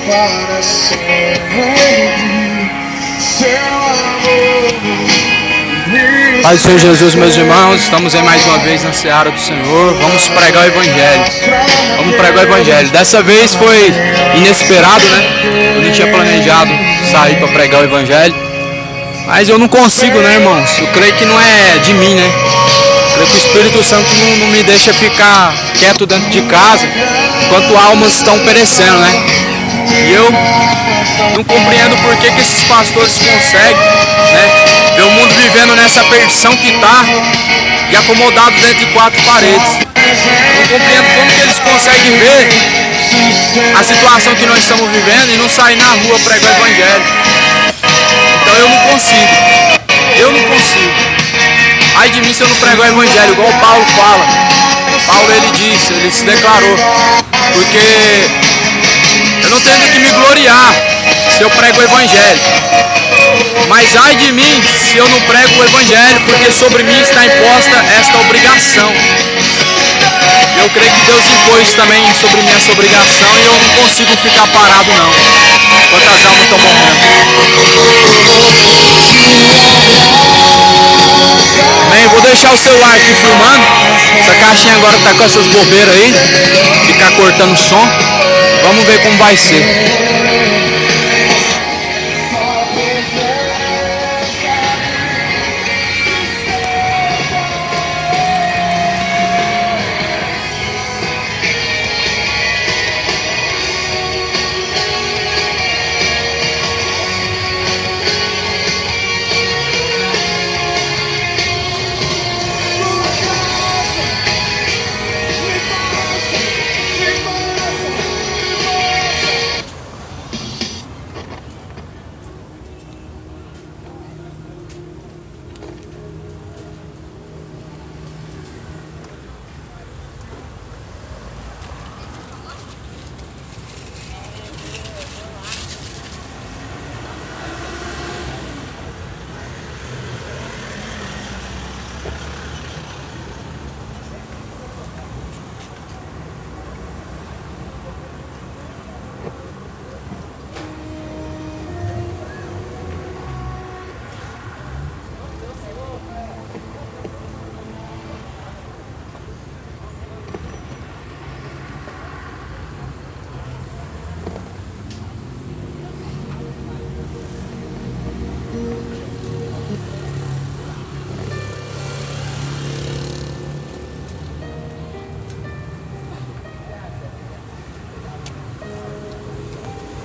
para sempre, seu amor. Paz do Senhor Jesus, meus irmãos, estamos aí mais uma vez na seara do Senhor. Vamos pregar o Evangelho. Vamos pregar o Evangelho. Dessa vez foi inesperado, né? Eu não tinha planejado sair para pregar o Evangelho. Mas eu não consigo, né, irmãos? Eu creio que não é de mim, né? Eu creio que o Espírito Santo não me deixa ficar quieto dentro de casa enquanto almas estão perecendo, né? E eu não compreendo por que esses pastores conseguem, né? Ver o mundo vivendo nessa perdição que está e acomodado dentro de quatro paredes. Eu não compreendo como que eles conseguem ver a situação que nós estamos vivendo e não sair na rua pregar o Evangelho. Então eu não consigo. Ai de mim se eu não pregar o Evangelho, igual o Paulo fala. Paulo ele disse, ele se declarou, porque eu não tenho que me gloriar se eu prego o Evangelho. Mas ai de mim se eu não prego o Evangelho, porque sobre mim está imposta esta obrigação. Eu creio que Deus impôs também sobre mim essa obrigação e eu não consigo ficar parado não, enquanto as almas estão morrendo. Bem, vou deixar o celular aqui filmando. Essa caixinha agora tá com essas bobeiras aí, ficar cortando o som. Vamos ver como vai ser.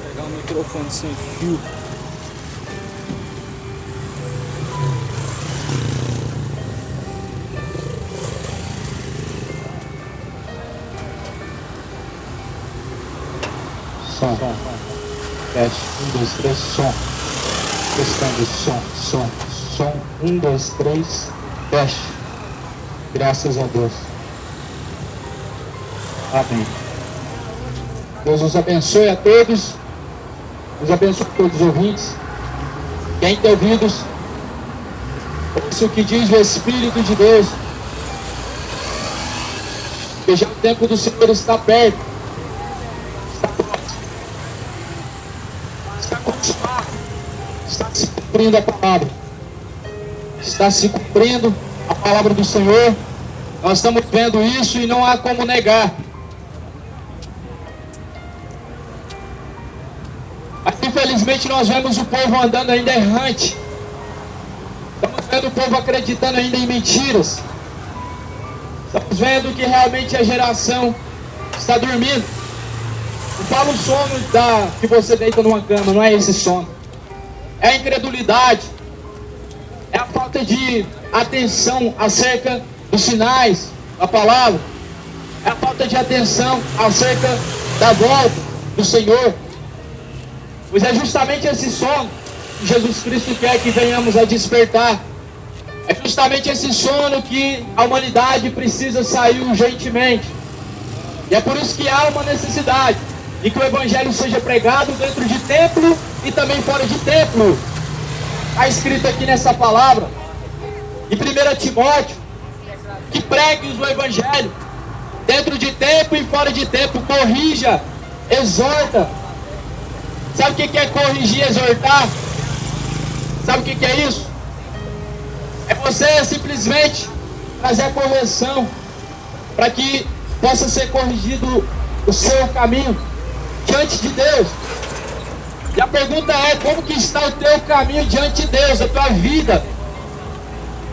Pegar o microfone sem fio. Som. Teste. 1, 2, 3, som. Testando som. 1, 2, 3, teste. Graças a Deus. Amém. Deus os abençoe a todos. Deus abençoe a todos os ouvintes. Quem tem ouvidos, ouça o que diz o Espírito de Deus. Que já o tempo do Senhor está perto. Está consumado. Está se cumprindo a palavra. Está se cumprindo a palavra do Senhor. Nós estamos vendo isso e não há como negar. Mas infelizmente nós vemos o povo andando ainda errante. Estamos vendo o povo acreditando ainda em mentiras. Estamos vendo que realmente a geração está dormindo. Não fala o sono que você deita numa cama, não é esse sono. É a incredulidade. É a falta de atenção acerca dos sinais da palavra. É a falta de atenção acerca da volta do Senhor. Pois é justamente esse sono que Jesus Cristo quer que venhamos a despertar. É justamente esse sono que a humanidade precisa sair urgentemente. E é por isso que há uma necessidade de que o Evangelho seja pregado dentro de templo e também fora de templo. Está escrito aqui nessa palavra, em 1 Timóteo, que pregue o Evangelho dentro de templo e fora de templo, corrija, exorta, Sabe o que é corrigir e exortar? Sabe o que é isso? É você simplesmente trazer a correção para que possa ser corrigido o seu caminho diante de Deus. E a pergunta é: como que está o teu caminho diante de Deus, a tua vida?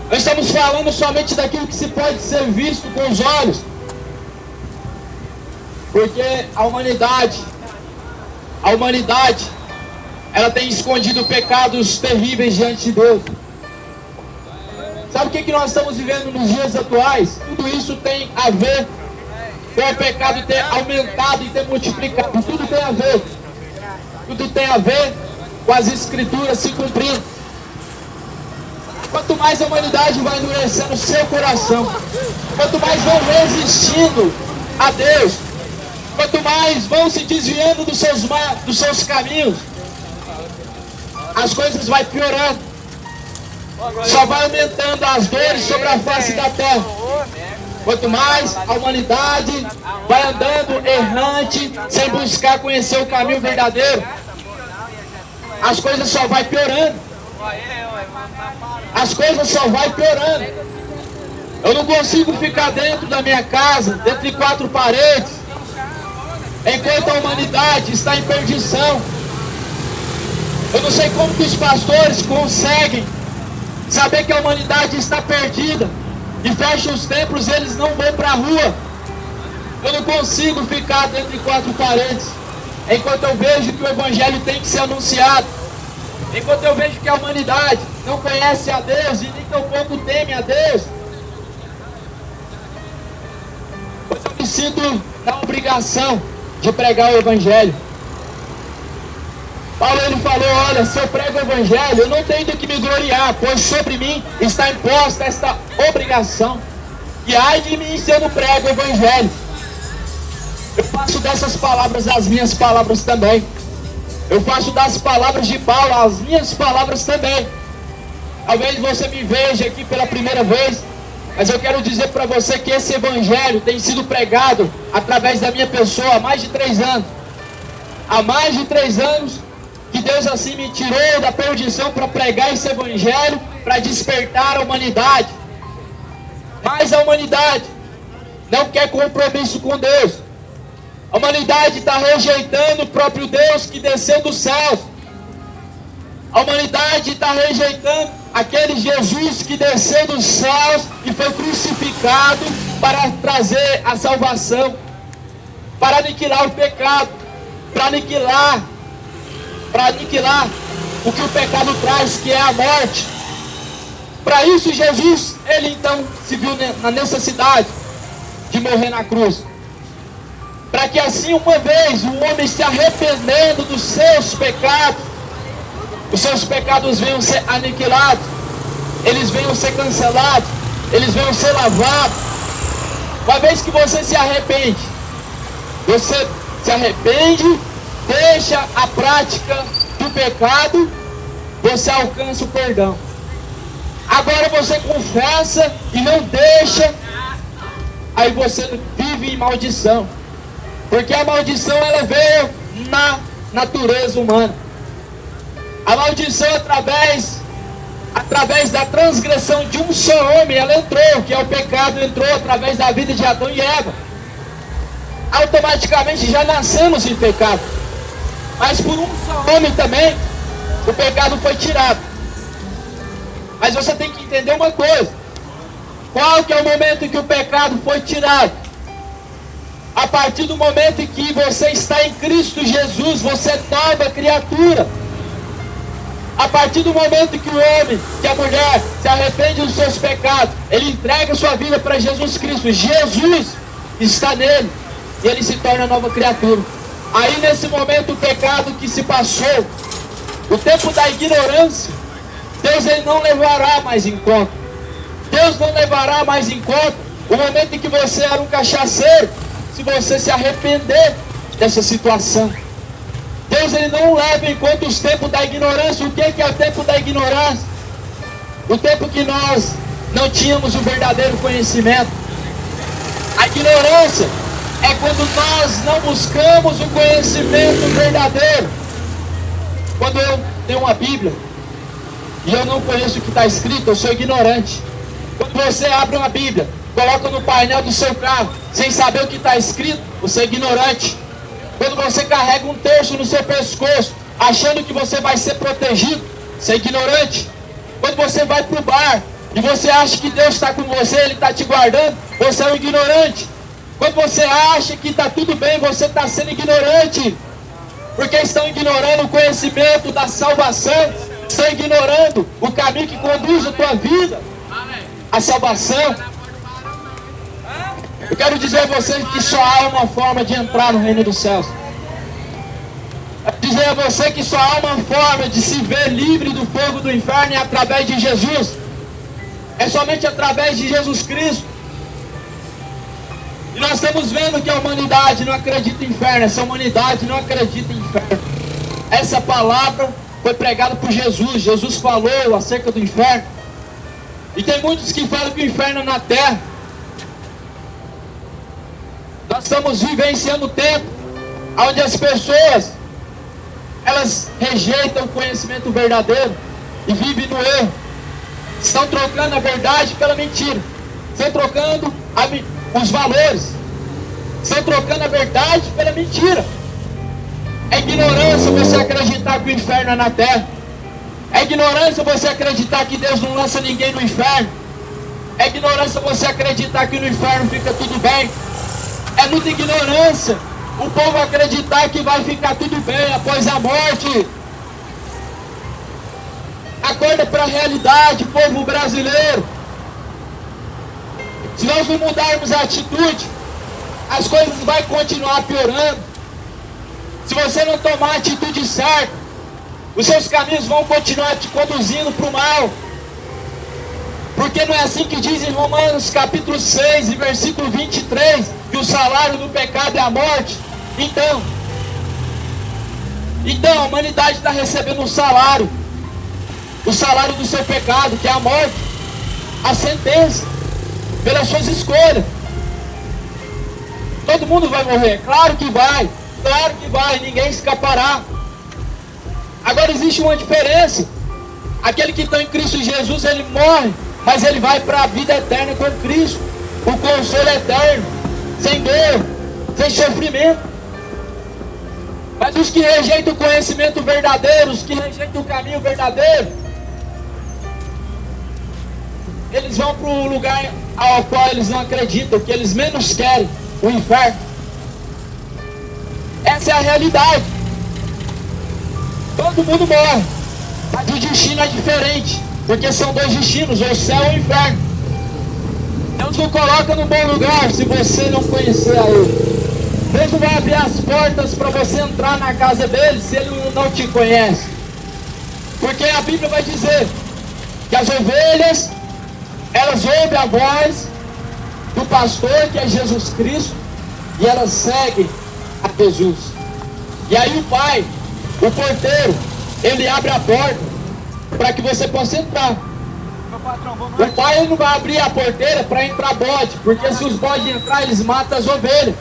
Nós estamos falando somente daquilo que se pode ser visto com os olhos, porque a humanidade, ela tem escondido pecados terríveis diante de Deus. Sabe o que nós estamos vivendo nos dias atuais? Tudo isso tem a ver com o pecado ter aumentado e ter multiplicado. Tudo tem a ver. Tudo tem a ver com as escrituras se cumprindo. Quanto mais a humanidade vai endurecendo o seu coração, quanto mais vão resistindo a Deus, quanto mais vão se desviando dos seus caminhos, as coisas vão piorando. Só vai aumentando as dores sobre a face da terra. Quanto mais a humanidade vai andando errante, sem buscar conhecer o caminho verdadeiro, as coisas só vai piorando. As coisas só vai piorando. Eu não consigo ficar dentro da minha casa, dentro de quatro paredes, enquanto a humanidade está em perdição. Eu não sei como que os pastores conseguem saber que a humanidade está perdida e fecham os templos e eles não vão para a rua. Eu não consigo ficar dentro de quatro paredes enquanto eu vejo que o evangelho tem que ser anunciado, enquanto eu vejo que a humanidade não conhece a Deus e nem tão pouco teme a Deus. Pois eu me sinto na obrigação de pregar o evangelho. Paulo, ele falou: olha, se eu prego o evangelho, eu não tenho do que me gloriar, pois sobre mim está imposta esta obrigação. E ai de mim se eu não prego o evangelho. Eu faço dessas palavras as minhas palavras também. Eu faço das palavras de Paulo as minhas palavras também. Talvez você me veja aqui pela primeira vez, mas eu quero dizer para você que esse evangelho tem sido pregado através da minha pessoa há mais de 3 anos. Há mais de 3 anos que Deus assim me tirou da perdição para pregar esse evangelho, para despertar a humanidade. Mas a humanidade não quer compromisso com Deus. A humanidade está rejeitando o próprio Deus que desceu dos céus. A humanidade está rejeitando aquele Jesus que desceu dos céus e foi crucificado para trazer a salvação, para aniquilar o pecado, para aniquilar o que o pecado traz, que é a morte. Para isso Jesus, ele então se viu na necessidade de morrer na cruz, para que assim uma vez o homem se arrependendo dos seus pecados, os seus pecados venham ser aniquilados, eles venham ser cancelados, eles venham ser lavados. Uma vez que você se arrepende, deixa a prática do pecado, você alcança o perdão. Agora você confessa e não deixa, aí você vive em maldição, porque a maldição ela veio na natureza humana. A maldição através da transgressão de um só homem, ela entrou, que é o pecado, entrou através da vida de Adão e Eva. Automaticamente já nascemos em pecado. Mas por um só homem também, o pecado foi tirado. Mas você tem que entender uma coisa: qual que é o momento em que o pecado foi tirado? A partir do momento em que você está em Cristo Jesus, você é nova criatura. A partir do momento que o homem, que a mulher se arrepende dos seus pecados, ele entrega sua vida para Jesus Cristo, Jesus está nele e ele se torna nova criatura. Aí nesse momento o pecado que se passou, o tempo da ignorância, Deus ele não levará mais em conta. Deus não levará mais em conta o momento em que você era um cachaceiro, se você se arrepender dessa situação. Deus ele não leva em conta os tempos da ignorância. O que é o tempo da ignorância? O tempo que nós não tínhamos o verdadeiro conhecimento. A ignorância é quando nós não buscamos o conhecimento verdadeiro. Quando eu tenho uma Bíblia e eu não conheço o que está escrito, eu sou ignorante. Quando você abre uma Bíblia, coloca no painel do seu carro, sem saber o que está escrito, você é ignorante. Quando você carrega um terço no seu pescoço, achando que você vai ser protegido, você é ignorante. Quando você vai para o bar e você acha que Deus está com você, Ele está te guardando, você é um ignorante. Quando você acha que está tudo bem, você está sendo ignorante. Porque estão ignorando o conhecimento da salvação, estão ignorando o caminho que conduz a tua vida, a salvação. Eu quero dizer a vocês que só há uma forma de entrar no reino dos céus. Eu quero dizer a você que só há uma forma de se ver livre do fogo do inferno, é através de Jesus. É somente através de Jesus Cristo. E nós estamos vendo que a humanidade não acredita em inferno. Essa humanidade não acredita em inferno. Essa palavra foi pregada por Jesus. Jesus falou acerca do inferno. E tem muitos que falam que o inferno é na terra. Nós estamos vivenciando um tempo onde as pessoas, elas rejeitam o conhecimento verdadeiro e vivem no erro. Estão trocando a verdade pela mentira. Estão trocando os valores. Estão trocando a verdade pela mentira. É ignorância você acreditar que o inferno é na terra. É ignorância você acreditar que Deus não lança ninguém no inferno. É ignorância você acreditar que no inferno fica tudo bem. É muita ignorância o povo acreditar que vai ficar tudo bem após a morte. Acorda para a realidade, povo brasileiro. Se nós não mudarmos a atitude, as coisas vão continuar piorando. Se você não tomar a atitude certa, os seus caminhos vão continuar te conduzindo para o mal. Porque não é assim que diz em Romanos capítulo 6 e versículo 23, que o salário do pecado é a morte. Então a humanidade está recebendo um salário. O salário do seu pecado, que é a morte. A sentença, pelas suas escolhas. Todo mundo vai morrer, claro que vai, ninguém escapará. Agora existe uma diferença. Aquele que está em Cristo Jesus, ele morre, mas ele vai para a vida eterna com Cristo. O consolo eterno, sem dor, sem sofrimento. Mas os que rejeitam o conhecimento verdadeiro, os que rejeitam o caminho verdadeiro, eles vão para o lugar ao qual eles não acreditam, que eles menos querem, o inferno. Essa é a realidade. Todo mundo morre, mas o destino é diferente, porque são dois destinos, ou o céu ou o inferno. Deus não coloca no bom lugar se você não conhecer a Ele. Deus não vai abrir as portas para você entrar na casa dele se Ele não te conhece. Porque a Bíblia vai dizer que as ovelhas, elas ouvem a voz do pastor, que é Jesus Cristo, e elas seguem a Jesus. E aí o pai, o porteiro, ele abre a porta para que você possa entrar. O pai, ele não vai abrir a porteira para entrar bode, porque se os bodes entrar, eles matam as ovelhas.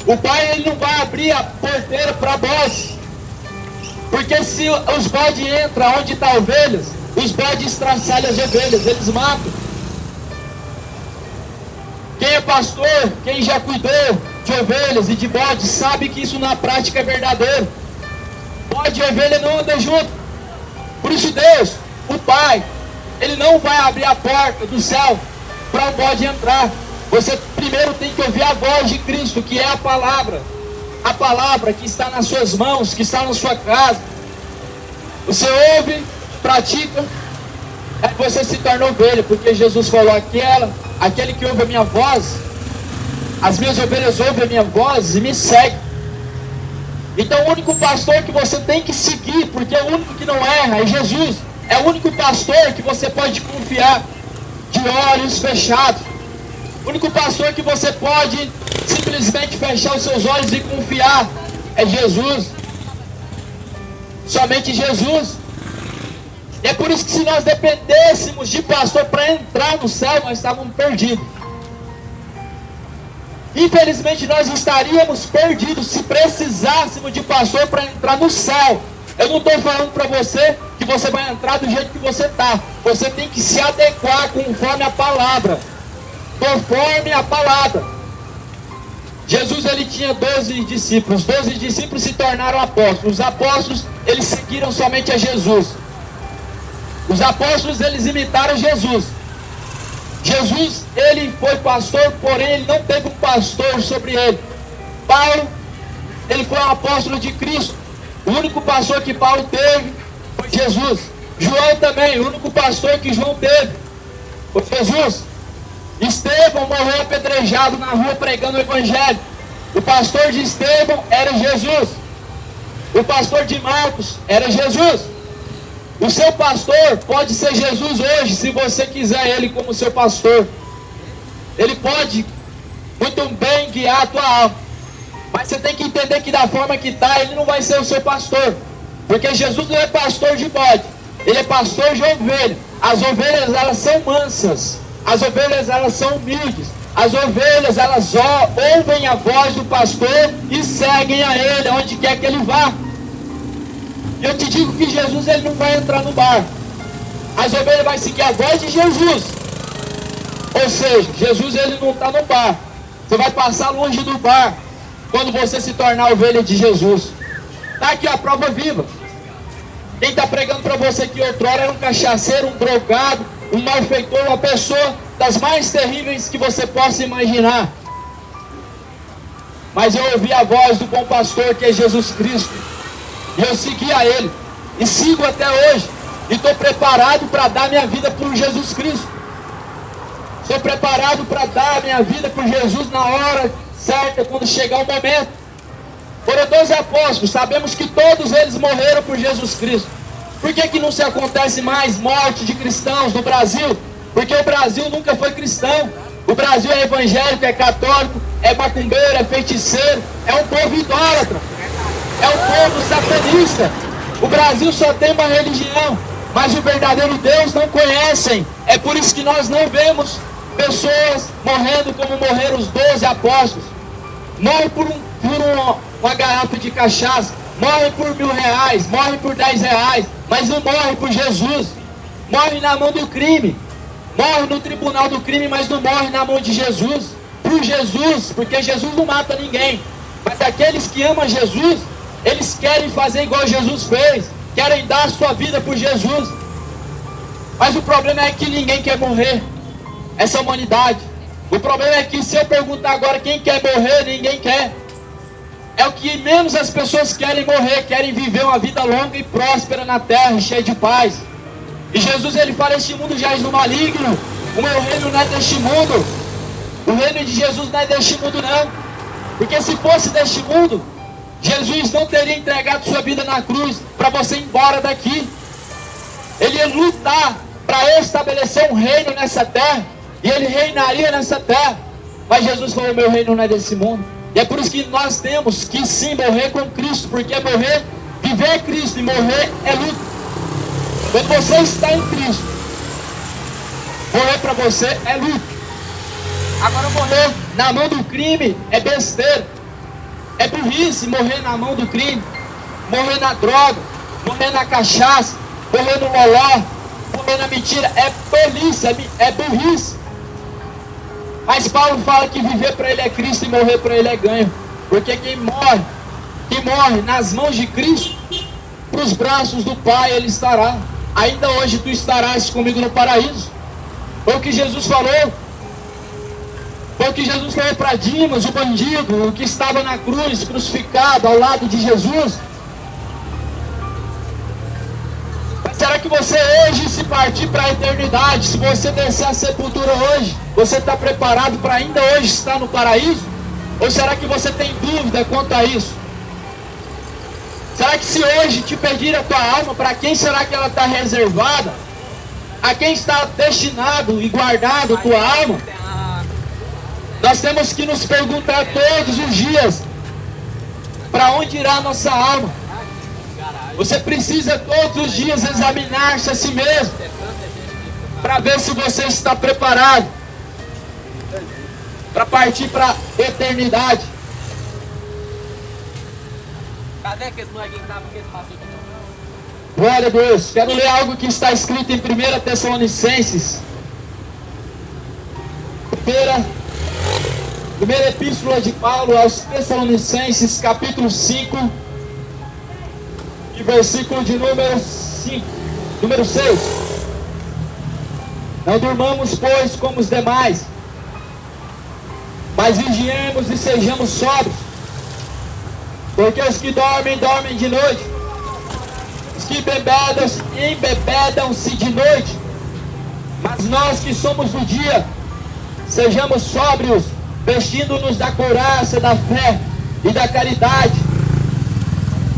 O pai, ele não vai abrir a porteira para bodes, porque se os bodes entram onde está ovelhas, os bodes estraçalham as ovelhas, eles matam. Quem é pastor, quem já cuidou de ovelhas e de bodes, sabe que isso na prática é verdadeiro. Bode e ovelha não andam junto. Por isso Deus, o Pai, Ele não vai abrir a porta do céu para um bode entrar. Você primeiro tem que ouvir a voz de Cristo, que é a palavra. A palavra que está nas suas mãos, que está na sua casa. Você ouve, pratica, aí você se torna ovelha, porque Jesus falou: aquele que ouve a minha voz, as minhas ovelhas ouvem a minha voz e me seguem. Então o único pastor que você tem que seguir, porque é o único que não erra, é Jesus. É o único pastor que você pode confiar de olhos fechados. O único pastor que você pode simplesmente fechar os seus olhos e confiar é Jesus. Somente Jesus. E é por isso que se nós dependêssemos de pastor para entrar no céu, nós estávamos perdidos. Infelizmente nós estaríamos perdidos se precisássemos de pastor para entrar no céu. Eu não estou falando para você que você vai entrar do jeito que você está. Você tem que se adequar conforme a palavra. Conforme a palavra. Jesus, ele tinha 12 discípulos. 12 discípulos se tornaram apóstolos. Os apóstolos, eles seguiram somente a Jesus. Os apóstolos, eles imitaram Jesus. Jesus, ele foi pastor, porém ele não teve um pastor sobre ele. Paulo, ele foi um apóstolo de Cristo. O único pastor que Paulo teve foi Jesus. João também, o único pastor que João teve foi Jesus. Estevão morreu apedrejado na rua pregando o evangelho. O pastor de Estevão era Jesus. O pastor de Marcos era Jesus. O seu pastor pode ser Jesus hoje, se você quiser ele como seu pastor. Ele pode muito bem guiar a tua alma. Mas você tem que entender que da forma que está, ele não vai ser o seu pastor. Porque Jesus não é pastor de bode, ele é pastor de ovelha. As ovelhas, elas são mansas. As ovelhas, elas são humildes. As ovelhas, elas ouvem a voz do pastor e seguem a ele, onde quer que ele vá. E eu te digo que Jesus, ele não vai entrar no bar. As ovelhas vão seguir a voz de Jesus. Ou seja, Jesus, ele não está no bar. Você vai passar longe do bar quando você se tornar ovelha de Jesus. Está aqui a prova viva. Quem está pregando para você que outrora era um cachaceiro, um drogado, um malfeitor, uma pessoa das mais terríveis que você possa imaginar. Mas eu ouvi a voz do bom pastor, que é Jesus Cristo. E eu segui a ele. E sigo até hoje. E estou preparado para dar minha vida por Jesus Cristo. Estou preparado para dar minha vida por Jesus na hora certa, quando chegar o momento. Foram 12 apóstolos. Sabemos que todos eles morreram por Jesus Cristo. Por que não se acontece mais morte de cristãos no Brasil? Porque o Brasil nunca foi cristão. O Brasil é evangélico, é católico, é macumbeiro, é feiticeiro, é um povo idólatra, é um povo satanista. O Brasil só tem uma religião, mas o verdadeiro Deus não conhecem. É por isso que nós não vemos pessoas morrendo como morreram os 12 apóstolos. Morre por uma garrafa de cachaça, morre por R$1.000, morre por R$10, mas não morre por Jesus. Morre na mão do crime, morre no tribunal do crime, mas não morre na mão de Jesus. Por Jesus, porque Jesus não mata ninguém. Mas aqueles que amam Jesus, eles querem fazer igual Jesus fez, querem dar a sua vida por Jesus. Mas o problema é que ninguém quer morrer, essa humanidade. O problema é que se eu perguntar agora quem quer morrer, ninguém quer. É o que menos as pessoas querem morrer, querem viver uma vida longa e próspera na terra, cheia de paz. E Jesus, ele fala: este mundo jaz no maligno, o meu reino não é deste mundo. O reino de Jesus não é deste mundo não. Porque se fosse deste mundo, Jesus não teria entregado sua vida na cruz para você ir embora daqui. Ele ia lutar para estabelecer um reino nessa terra, e ele reinaria nessa terra. Mas Jesus falou: meu reino não é desse mundo. E é por isso que nós temos que sim morrer com Cristo, porque morrer, viver é Cristo, e morrer é luta. Quando você está em Cristo, morrer para você é luta. Agora morrer na mão do crime é besteira, é burrice. Morrer na mão do crime, morrer na droga, morrer na cachaça, morrer no loló, morrer na mentira, é tolice, é burrice. Mas Paulo fala que viver para ele é Cristo e morrer para ele é ganho. Porque quem morre nas mãos de Cristo, para os braços do Pai ele estará. Ainda hoje tu estarás comigo no paraíso. Foi o que Jesus falou. Foi o que Jesus falou para Dimas, o bandido, o que estava na cruz, crucificado ao lado de Jesus. Mas será que você hoje, se partir para a eternidade, se você descer a sepultura hoje, você está preparado para ainda hoje estar no paraíso? Ou será que você tem dúvida quanto a isso? Será que se hoje te pedir a tua alma, para quem será que ela está reservada? A quem está destinado e guardado a tua alma? Nós temos que nos perguntar todos os dias: para onde irá a nossa alma? Você precisa todos os dias examinar-se a si mesmo, para ver se você está preparado para partir para a eternidade. Cadê aqueles molequinhos que estavam aqui? Glória a Deus. Quero ler algo que está escrito em 1 Tessalonicenses. Primeira epístola de Paulo aos Tessalonicenses, capítulo 5, e versículo de número 6. Não durmamos, pois, como os demais, mas vigiemos e sejamos sóbrios. Porque os que dormem, dormem de noite. Os que embebedam-se de noite. Mas nós que somos do dia, sejamos sóbrios, vestindo-nos da couraça da fé e da caridade,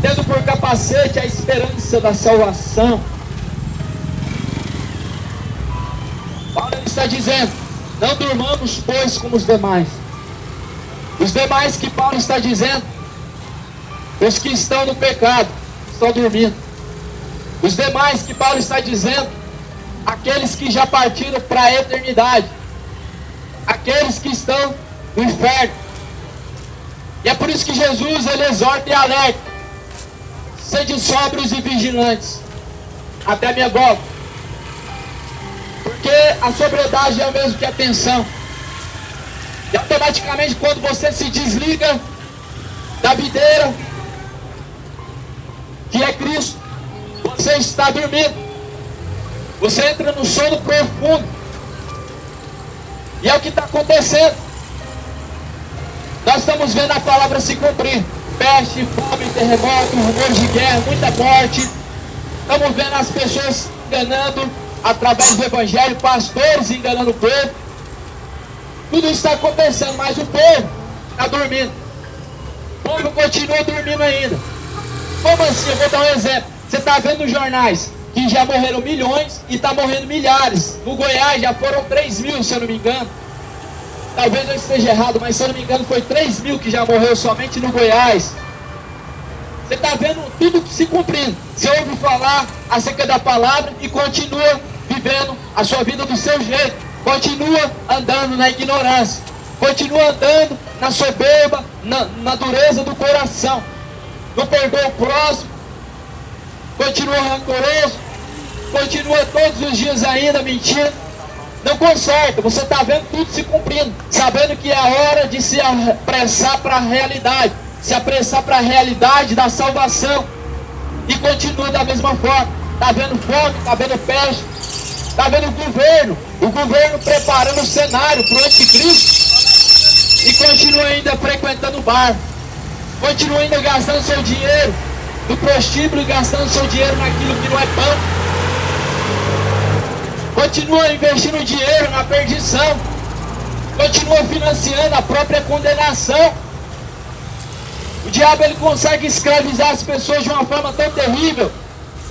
tendo por capacete a esperança da salvação. Paulo está dizendo: não durmamos, pois, como os demais. Os demais que Paulo está dizendo, os que estão no pecado, estão dormindo. Os demais que Paulo está dizendo, aqueles que já partiram para a eternidade, aqueles que estão no inferno. E é por isso que Jesus, ele exorta e alerta: sede sóbrios e vigilantes até a minha volta. Porque a sobriedade é o mesmo que a atenção. E automaticamente, quando você se desliga da videira, que é Cristo, você está dormindo. Você entra no sono profundo. E é o que está acontecendo. Nós estamos vendo a palavra se cumprir. Peste, fome, terremoto, rumores de guerra, muita morte. Estamos vendo as pessoas enganando através do evangelho, pastores enganando o povo. Tudo isso está acontecendo, mas o povo está dormindo. O povo continua dormindo ainda. Como assim? Eu vou dar um exemplo. Você está vendo nos jornais que já morreram milhões e está morrendo milhares. No Goiás já foram 3 mil, se eu não me engano. Talvez eu esteja errado, mas se eu não me engano foi 3 mil que já morreu somente no Goiás. Você está vendo tudo se cumprindo. Você ouve falar acerca da palavra e continua vivendo a sua vida do seu jeito. Continua andando na ignorância. Continua andando na soberba, na dureza do coração. Não perdoa o próximo. Continua rancoroso. Continua todos os dias ainda mentindo. Não conserta. Você está vendo tudo se cumprindo. Sabendo que é hora de se apressar para a realidade. Se apressar para a realidade da salvação. E continua da mesma forma. Está vendo fome, está vendo peste. Está vendo o governo preparando o cenário para o anticristo. E continua ainda frequentando o bar. Continua ainda gastando seu dinheiro no prostíbulo e gastando seu dinheiro naquilo que não é pão. Continua investindo dinheiro na perdição. Continua financiando a própria condenação. O diabo, ele consegue escravizar as pessoas de uma forma tão terrível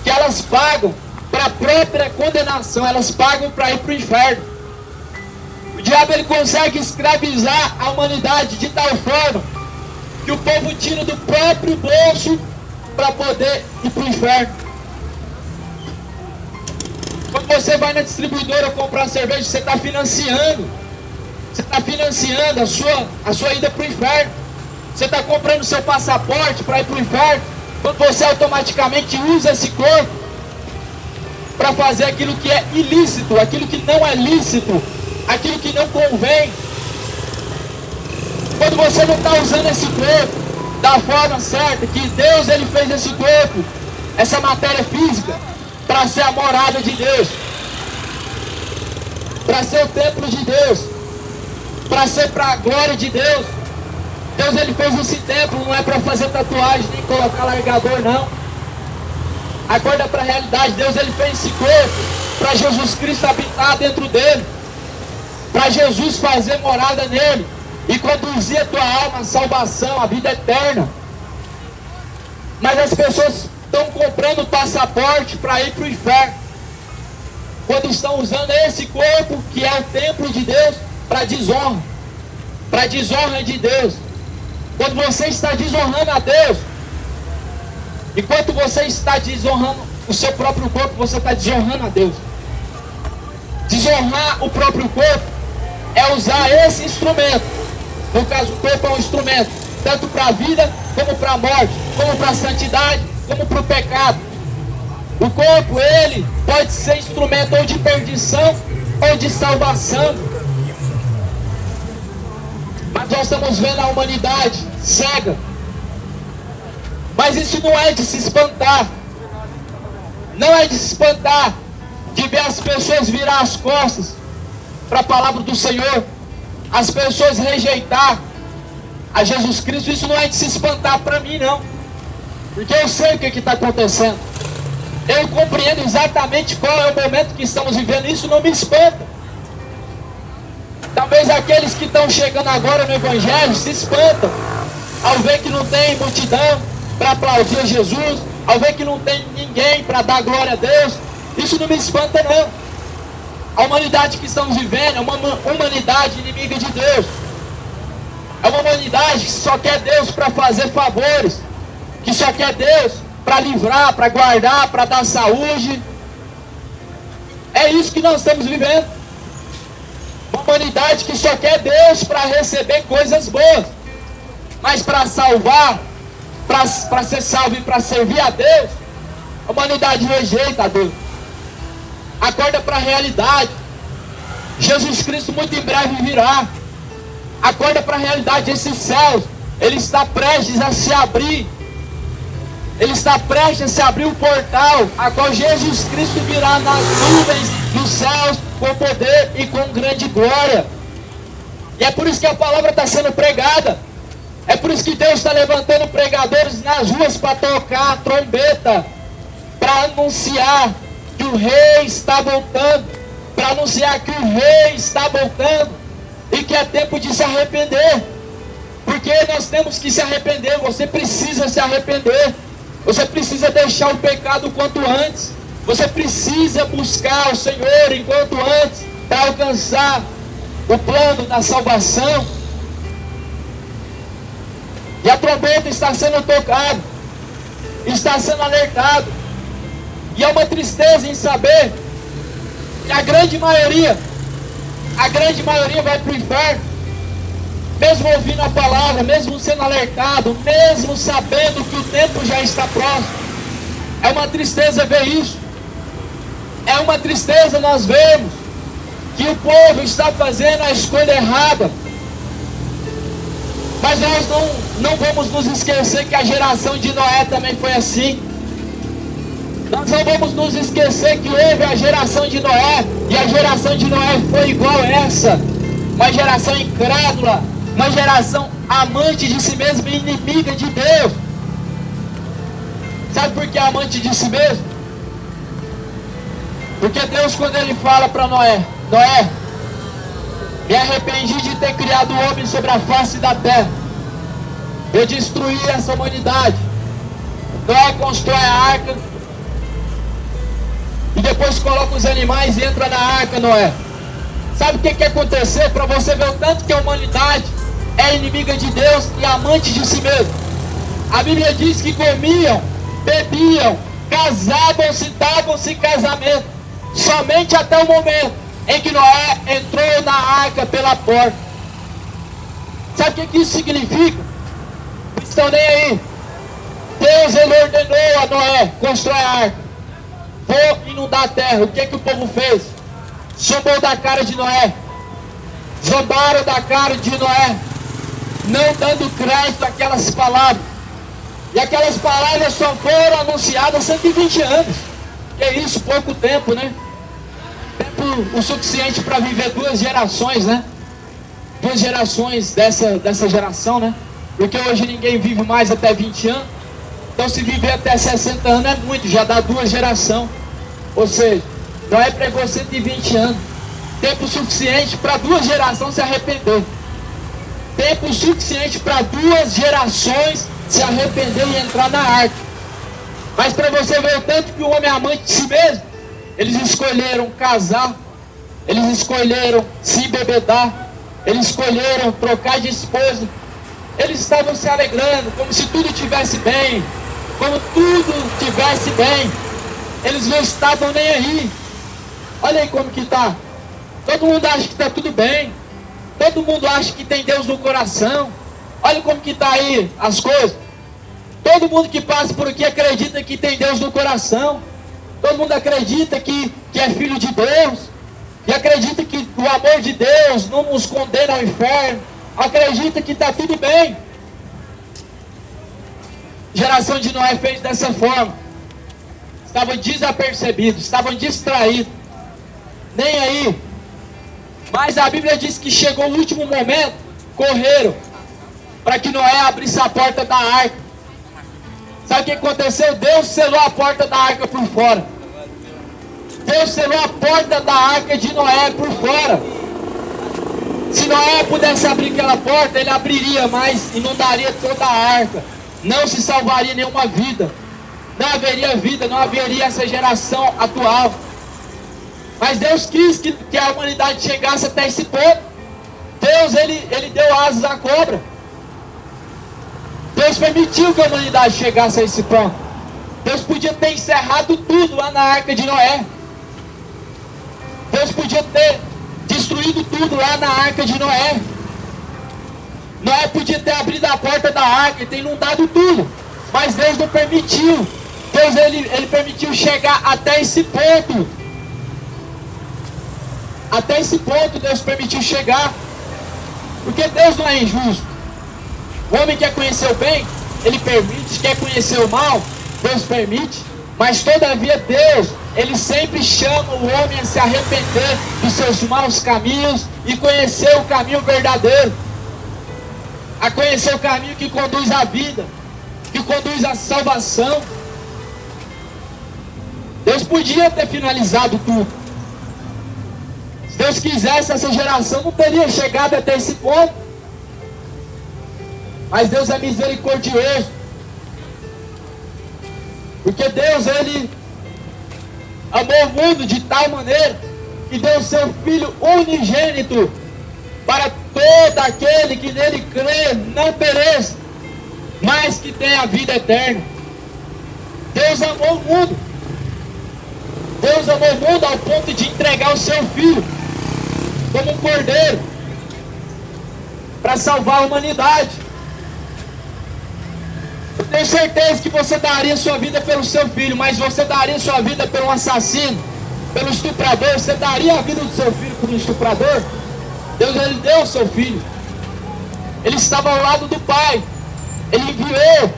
que elas pagam para a própria condenação. Elas pagam para ir para o inferno. O diabo, ele consegue escravizar a humanidade de tal forma que o povo tira do próprio bolso para poder ir para o inferno. Quando você vai na distribuidora comprar cerveja, você está financiando. Você está financiando a sua ida para o inferno. Você está comprando seu passaporte para ir para o inferno. Quando você automaticamente usa esse corpo para fazer aquilo que é ilícito, aquilo que não é lícito, aquilo que não convém. Quando você não está usando esse corpo da forma certa, que Deus, ele fez esse corpo, essa matéria física, para ser a morada de Deus, para ser o templo de Deus, para ser para a glória de Deus. Deus, ele fez esse templo, não é para fazer tatuagem, nem colocar largador, não. Acorda para a realidade. Deus, ele fez esse corpo para Jesus Cristo habitar dentro dele, para Jesus fazer morada nele e conduzir a tua alma à salvação, à vida eterna. Mas as pessoas estão comprando passaporte para ir para o inferno, quando estão usando esse corpo, que é o templo de Deus, para desonra de Deus. Quando você está desonrando a Deus, enquanto você está desonrando o seu próprio corpo, você está desonrando a Deus. Desonrar o próprio corpo é usar esse instrumento. No caso, o corpo é um instrumento, tanto para a vida, como para a morte, como para a santidade, como para o pecado. O corpo, ele pode ser instrumento ou de perdição ou de salvação. Mas nós estamos vendo a humanidade cega. Mas isso não é de se espantar. Não é de se espantar de ver as pessoas virar as costas para a palavra do Senhor, as pessoas rejeitar a Jesus Cristo. Isso não é de se espantar para mim, não, porque eu sei o que está acontecendo. Eu compreendo exatamente qual é o momento que estamos vivendo. Isso não me espanta. Talvez aqueles que estão chegando agora no Evangelho se espantam ao ver que não tem multidão para aplaudir a Jesus, ao ver que não tem ninguém para dar glória a Deus. Isso não me espanta, não. A humanidade que estamos vivendo é uma humanidade inimiga de Deus. É uma humanidade que só quer Deus para fazer favores, que só quer Deus para livrar, para guardar, para dar saúde. É isso que nós estamos vivendo. Uma humanidade que só quer Deus para receber coisas boas, mas para salvar, para ser salvo e para servir a Deus, a humanidade rejeita a Deus. Acorda para a realidade. Jesus Cristo muito em breve virá. Acorda para a realidade. Esse céu, ele está prestes a se abrir. Ele está prestes a se abrir o portal a qual Jesus Cristo virá nas nuvens dos céus com poder e com grande glória. E é por isso que a palavra está sendo pregada. É por isso que Deus está levantando pregadores nas ruas para tocar a trombeta, para anunciar que o rei está voltando, para anunciar que o rei está voltando e que é tempo de se arrepender, porque nós temos que se arrepender. Você precisa se arrepender, você precisa deixar o pecado o quanto antes, você precisa buscar o Senhor enquanto antes para alcançar o plano da salvação. E a trombeta está sendo tocada, está sendo alertado. E é uma tristeza em saber que a grande maioria vai para o inferno, mesmo ouvindo a palavra, mesmo sendo alertado, mesmo sabendo que o tempo já está próximo. É uma tristeza ver isso. É uma tristeza nós vermos que o povo está fazendo a escolha errada. Mas nós não vamos nos esquecer que a geração de Noé também foi assim. Nós não vamos nos esquecer que houve a geração de Noé, e a geração de Noé foi igual a essa. Uma geração incrédula, uma geração amante de si mesma e inimiga de Deus. Sabe por que é amante de si mesmo? Porque Deus, quando ele fala para Noé: Noé, me arrependi de ter criado o homem sobre a face da terra, eu destruí essa humanidade. Noé constrói a arca, e depois coloca os animais e entra na arca, Noé. Sabe o que que aconteceu? Para você ver o tanto que a humanidade é inimiga de Deus e amante de si mesmo. A Bíblia diz que comiam, bebiam, casavam-se, davam-se casamento, somente até o momento em que Noé entrou na arca pela porta. Sabe o que isso significa? Não estão nem aí. Deus, ele ordenou a Noé: constrói a arca, vou inundar a terra. O que que o povo fez? Zombou da cara de Noé, zombaram da cara de Noé, não dando crédito àquelas palavras. E aquelas palavras só foram anunciadas há 120 anos. Que é isso, pouco tempo, né? Tempo o suficiente para viver 2 gerações, né? 2 gerações dessa geração, né? Porque hoje ninguém vive mais até 20 anos. Então se viver até 60 anos é muito, já dá 2 gerações. Ou seja, Noé pregou 120 anos. Tempo suficiente para 2 gerações se arrepender. Tempo suficiente para 2 gerações se arrepender e entrar na arca. Mas para você ver o tanto que o homem é amante de si mesmo, eles escolheram casar, eles escolheram se embebedar, eles escolheram trocar de esposa. Eles estavam se alegrando, como se tudo estivesse bem, como tudo estivesse bem. Eles não estavam nem aí. Olha aí como que está. Todo mundo acha que está tudo bem. Todo mundo acha que tem Deus no coração. Olha como que está aí as coisas. Todo mundo que passa por aqui acredita que tem Deus no coração. Todo mundo acredita que é filho de Deus. E acredita que o amor de Deus não nos condena ao inferno. Acredita que está tudo bem. A geração de Noé fez dessa forma. Estavam desapercebidos, estavam distraídos. Nem aí. Mas a Bíblia diz que chegou o último momento, correram para que Noé abrisse a porta da arca. Sabe o que aconteceu? Deus selou a porta da arca por fora. Deus selou a porta da arca de Noé por fora. Se Noé pudesse abrir aquela porta, ele abriria, mas inundaria toda a arca. Não se salvaria nenhuma vida. Não haveria vida, não haveria essa geração atual. Mas Deus quis que a humanidade chegasse até esse ponto. Deus, ele deu asas à cobra. Deus permitiu que a humanidade chegasse a esse ponto. Deus podia ter encerrado tudo lá na arca de Noé. Deus podia ter destruído tudo lá na arca de Noé. Noé podia ter abrido a porta da arca e ter inundado tudo. Mas Deus não permitiu. Deus ele permitiu chegar até esse ponto. Até esse ponto Deus permitiu chegar. Porque Deus não é injusto. O homem quer conhecer o bem, ele permite. Quer conhecer o mal, Deus permite. Mas todavia Deus, ele sempre chama o homem a se arrepender dos seus maus caminhos e conhecer o caminho verdadeiro. A conhecer o caminho que conduz à vida, que conduz à salvação. Deus podia ter finalizado tudo. Se Deus quisesse, essa geração não teria chegado até esse ponto. Mas Deus é misericordioso. Porque Deus, ele amou o mundo de tal maneira que deu o seu Filho unigênito para todo aquele que nele crê não pereça, mas que tenha a vida eterna. Deus amou o mundo. Deus amou o mundo ao ponto de entregar o seu Filho como um cordeiro para salvar a humanidade. Eu tenho certeza que você daria sua vida pelo seu filho, mas você daria sua vida pelo assassino, pelo estuprador? Você daria a vida do seu filho pelo estuprador? Deus, ele deu o seu filho. Ele estava ao lado do Pai. Ele enviou.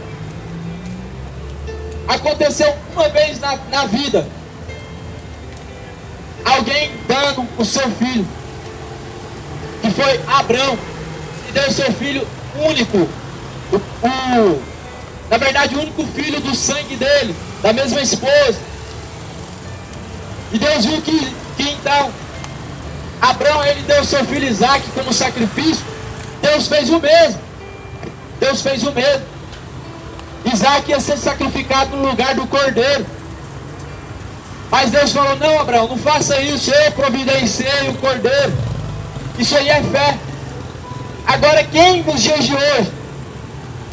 Aconteceu uma vez na vida alguém dando o seu filho, que foi Abrão, e deu o seu filho único, na verdade o único filho do sangue dele, da mesma esposa. E Deus viu que então Abrão, ele deu o seu filho Isaac como sacrifício. Deus fez o mesmo. Deus fez o mesmo. Isaac ia ser sacrificado no lugar do cordeiro. Mas Deus falou: não, Abraão, não faça isso, eu providenciei o cordeiro. Isso aí é fé. Agora, quem nos dias de hoje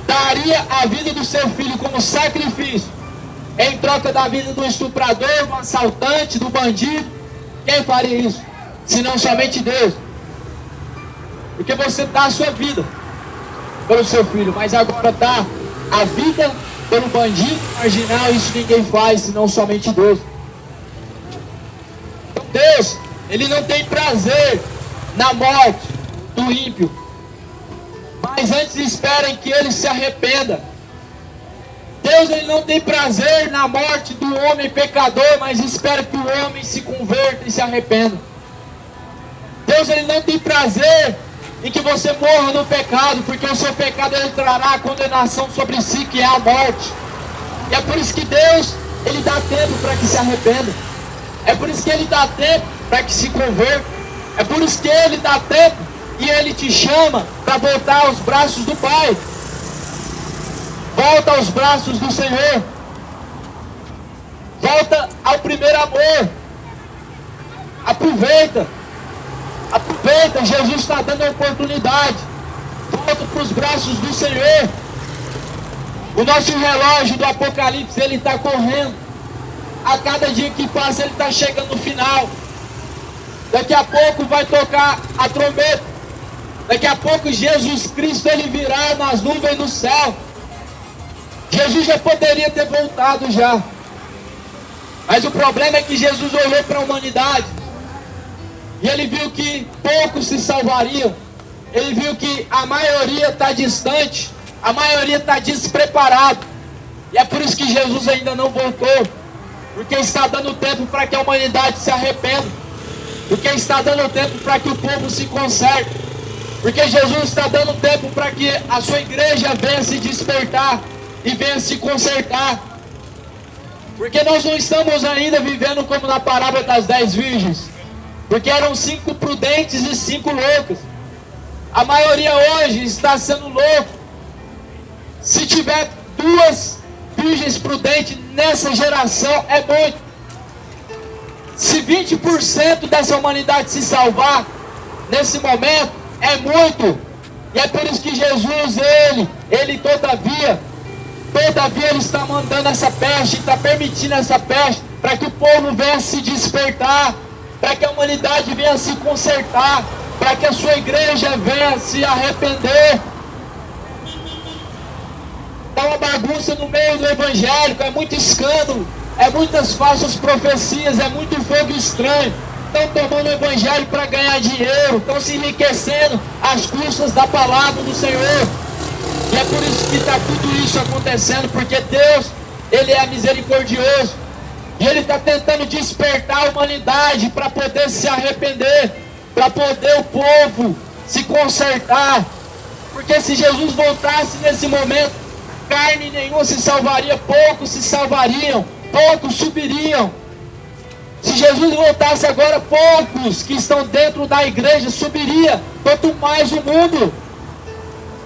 daria a vida do seu filho como sacrifício em troca da vida do estuprador, do assaltante, do bandido? Quem faria isso? Senão somente Deus. Porque você dá a sua vida pelo seu filho, mas agora dá a vida pelo bandido marginal, isso ninguém faz, senão somente Deus. Então Deus, ele não tem prazer na morte do ímpio, mas antes esperem que ele se arrependa. Deus, ele não tem prazer na morte do homem pecador, mas espera que o homem se converta e se arrependa. Deus, ele não tem prazer em que você morra no pecado, porque o seu pecado ele trará a condenação sobre si, que é a morte. E é por isso que Deus, ele dá tempo para que se arrependa. É por isso que ele dá tempo para que se converta. É por isso que ele dá tempo e ele te chama para voltar aos braços do Pai. Volta aos braços do Senhor. Volta ao primeiro amor. Aproveita. Aproveita, Jesus está dando a oportunidade. Volta para os braços do Senhor. O nosso relógio do Apocalipse, ele está correndo. A cada dia que passa, ele está chegando no final. Daqui a pouco vai tocar a trombeta. Daqui a pouco Jesus Cristo, ele virá nas nuvens do céu. Jesus já poderia ter voltado já. Mas o problema é que Jesus olhou para a humanidade e ele viu que poucos se salvariam. Ele viu que a maioria está distante, a maioria está despreparada. E é por isso que Jesus ainda não voltou, porque está dando tempo para que a humanidade se arrependa, porque está dando tempo para que o povo se conserte, porque Jesus está dando tempo para que a sua igreja venha se despertar e venha se consertar. Porque nós não estamos ainda vivendo como na parábola das 10 virgens, porque eram 5 prudentes e 5 loucos. A maioria hoje está sendo louco. Se tiver 2 virgens prudentes nessa geração, é muito. Se 20% dessa humanidade se salvar nesse momento, é muito. E é por isso que Jesus, ele todavia ele está mandando essa peste, está permitindo essa peste, para que o povo venha se despertar, para que a humanidade venha se consertar, para que a sua igreja venha se arrepender. Está uma bagunça no meio do evangélico, é muito escândalo, é muitas falsas profecias, é muito fogo estranho. Estão tomando o evangelho para ganhar dinheiro, estão se enriquecendo às custas da palavra do Senhor. E é por isso que está tudo isso acontecendo, porque Deus, Ele é misericordioso. E Ele está tentando despertar a humanidade para poder se arrepender, para poder o povo se consertar. Porque se Jesus voltasse nesse momento, carne nenhuma se salvaria, poucos se salvariam, poucos subiriam. Se Jesus voltasse agora, poucos que estão dentro da igreja subiria, quanto mais o mundo.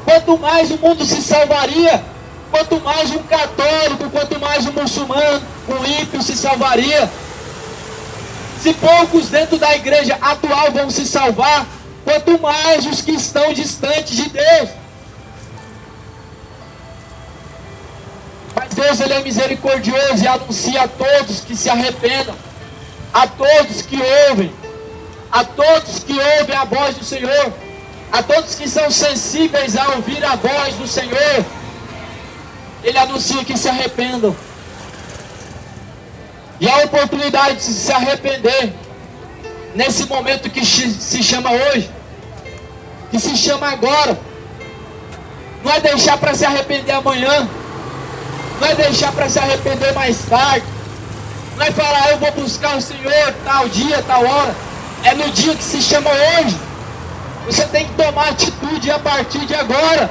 Quanto mais o mundo se salvaria, quanto mais um católico, quanto mais um muçulmano, um ímpio se salvaria. Se poucos dentro da igreja atual vão se salvar, quanto mais os que estão distantes de Deus. Mas Deus, Ele é misericordioso e anuncia a todos que se arrependam, a todos que ouvem, a todos que ouvem a voz do Senhor, a todos que são sensíveis a ouvir a voz do Senhor. Ele anuncia que se arrependam. E a oportunidade de se arrepender nesse momento que se chama hoje, que se chama agora, não é deixar para se arrepender amanhã, não é deixar para se arrepender mais tarde, não é falar eu vou buscar o Senhor tal dia, tal hora. É no dia que se chama hoje. Você tem que tomar atitude a partir de agora,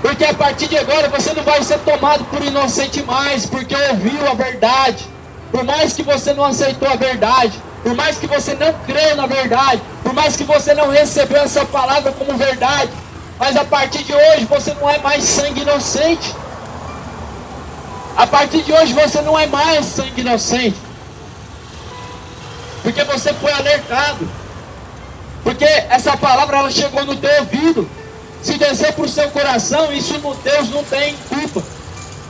porque a partir de agora você não vai ser tomado por inocente mais, porque ouviu a verdade. Por mais que você não aceitou a verdade, por mais que você não creu na verdade, por mais que você não recebeu essa palavra como verdade, mas a partir de hoje você não é mais sangue inocente. A partir de hoje você não é mais sangue inocente, porque você foi alertado. Porque essa palavra ela chegou no teu ouvido. Se descer para o seu coração, isso Deus não tem culpa.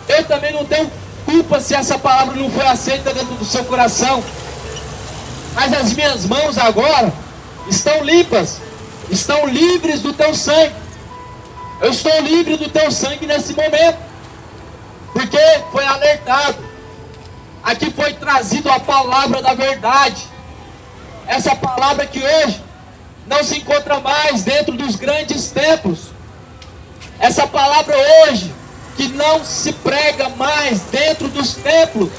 Eu também não tenho culpa se essa palavra não foi aceita dentro do seu coração. Mas as minhas mãos agora estão limpas, estão livres do teu sangue. Eu estou livre do teu sangue nesse momento, porque foi alertado. Aqui foi trazido a palavra da verdade. Essa palavra que hoje não se encontra mais dentro dos grandes templos. Essa palavra hoje, que não se prega mais dentro dos templos.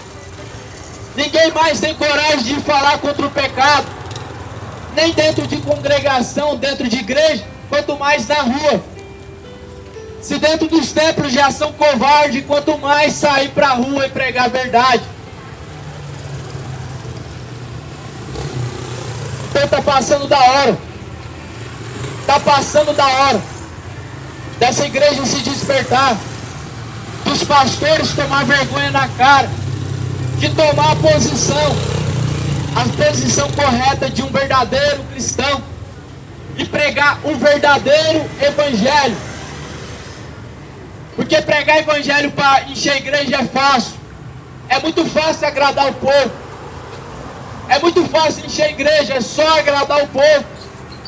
Ninguém mais tem coragem de falar contra o pecado, nem dentro de congregação, dentro de igreja, quanto mais na rua. Se dentro dos templos já são covardes, quanto mais sair para a rua e pregar a verdade. Então está passando da hora. Está passando da hora dessa igreja se despertar, dos pastores tomar vergonha na cara, de tomar a posição correta de um verdadeiro cristão e pregar um verdadeiro evangelho. Porque pregar evangelho para encher a igreja é fácil. É muito fácil agradar o povo. É muito fácil encher a igreja, é só agradar o povo.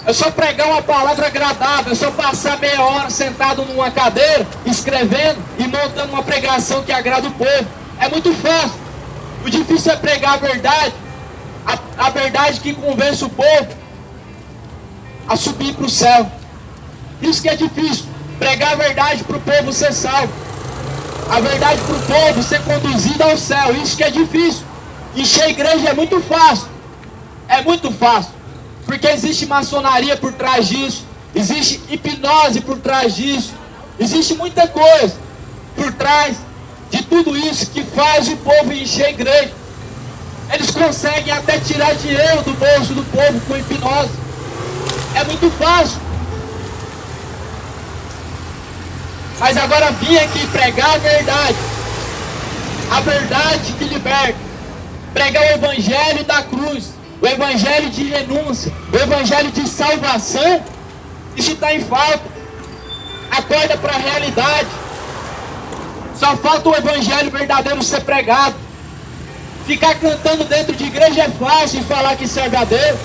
É só pregar uma palavra agradável, é só passar meia hora sentado numa cadeira, escrevendo e montando uma pregação que agrada o povo. É muito fácil. O difícil é pregar a verdade. A verdade que convence o povo a subir para o céu. Isso que é difícil. Pregar a verdade para o povo ser salvo. A verdade para o povo ser conduzido ao céu. Isso que é difícil. Encher a igreja é muito fácil. É muito fácil. Porque existe maçonaria por trás disso. Existe hipnose por trás disso. Existe muita coisa por trás de tudo isso que faz o povo encher a igreja. Eles conseguem até tirar dinheiro do bolso do povo com hipnose. É muito fácil. Mas agora vim aqui pregar a verdade que liberta, pregar o evangelho da cruz, o evangelho de renúncia, o evangelho de salvação. Isso está em falta. Acorda para a realidade. Só falta o evangelho verdadeiro ser pregado. Ficar cantando dentro de igreja é fácil e falar que isso é verdadeiro.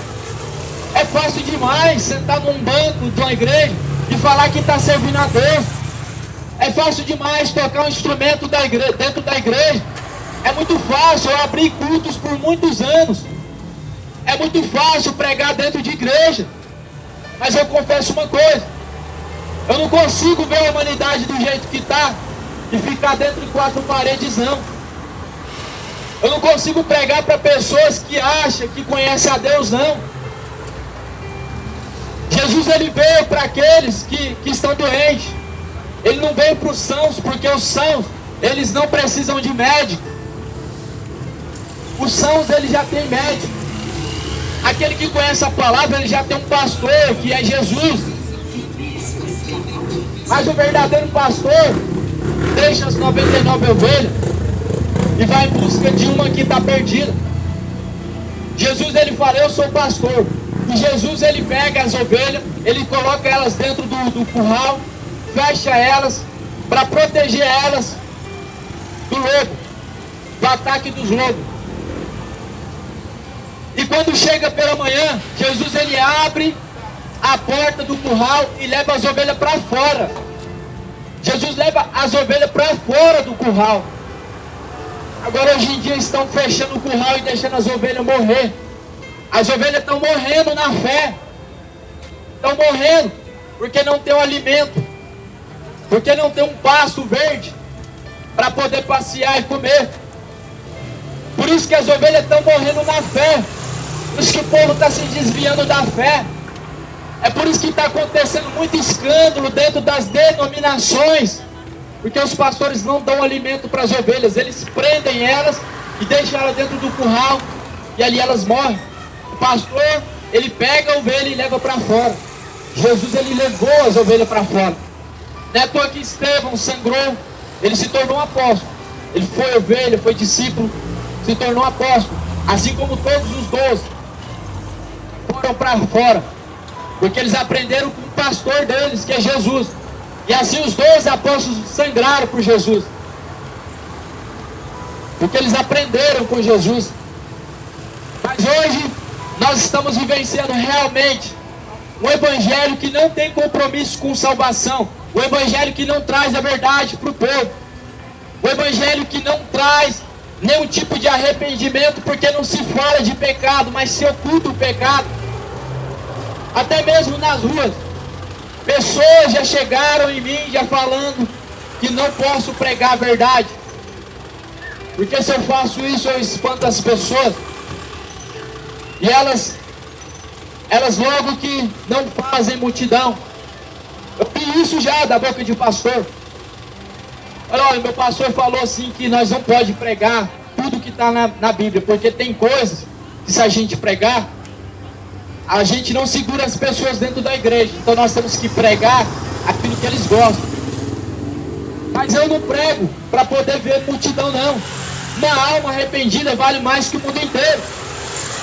É fácil demais sentar num banco de uma igreja e falar que está servindo a Deus. É fácil demais tocar um instrumento dentro da igreja. É muito fácil. Eu abri cultos por muitos anos. É muito fácil pregar dentro de igreja. Mas eu confesso uma coisa. Eu não consigo ver a humanidade do jeito que está e ficar dentro de quatro paredes, não. Eu não consigo pregar para pessoas que acham que conhecem a Deus, não. Jesus, ele veio para aqueles que estão doentes. Ele não veio para os sãos, porque os sãos, eles não precisam de médico. Os sãos, eles já têm médico. Aquele que conhece a palavra, ele já tem um pastor, que é Jesus. Mas o verdadeiro pastor deixa as 99 ovelhas e vai em busca de uma que está perdida. Jesus, ele fala, eu sou pastor. E Jesus, ele pega as ovelhas, ele coloca elas dentro do curral, fecha elas, para proteger elas do lobo, do ataque dos lobos. E quando chega pela manhã, Jesus, ele abre a porta do curral e leva as ovelhas para fora. Jesus leva as ovelhas para fora do curral. Agora hoje em dia estão fechando o curral e deixando as ovelhas morrer. As ovelhas estão morrendo na fé. Estão morrendo porque não tem um alimento. Porque não tem um pasto verde para poder passear e comer. Por isso que as ovelhas estão morrendo na fé. Por isso que o povo está se desviando da fé. É por isso que está acontecendo muito escândalo dentro das denominações. Porque os pastores não dão alimento para as ovelhas. Eles prendem elas e deixam elas dentro do curral. E ali elas morrem. O pastor, ele pega a ovelha e leva para fora. Jesus, ele levou as ovelhas para fora. Não é à toa que Estevão sangrou. Ele se tornou um apóstolo. Ele foi ovelha, foi discípulo, se tornou apóstolo. Assim como todos os 12 foram para fora. Porque eles aprenderam com o pastor deles, que é Jesus. E assim os 12 apóstolos sangraram por Jesus. Porque eles aprenderam com Jesus. Mas hoje nós estamos vivenciando realmente um evangelho que não tem compromisso com salvação. O evangelho que não traz a verdade para o povo. O evangelho que não traz nenhum tipo de arrependimento, porque não se fala de pecado, mas se oculta o pecado. Até mesmo nas ruas. Pessoas já chegaram em mim já falando que não posso pregar a verdade. Porque se eu faço isso eu espanto as pessoas. E elas logo que não fazem multidão. Eu vi isso já da boca de pastor. Olha, meu pastor falou assim que nós não pode pregar tudo que está na Bíblia. Porque tem coisas que se a gente pregar, a gente não segura as pessoas dentro da igreja. Então nós temos que pregar aquilo que eles gostam. Mas eu não prego para poder ver multidão, não. Uma alma arrependida vale mais que o mundo inteiro.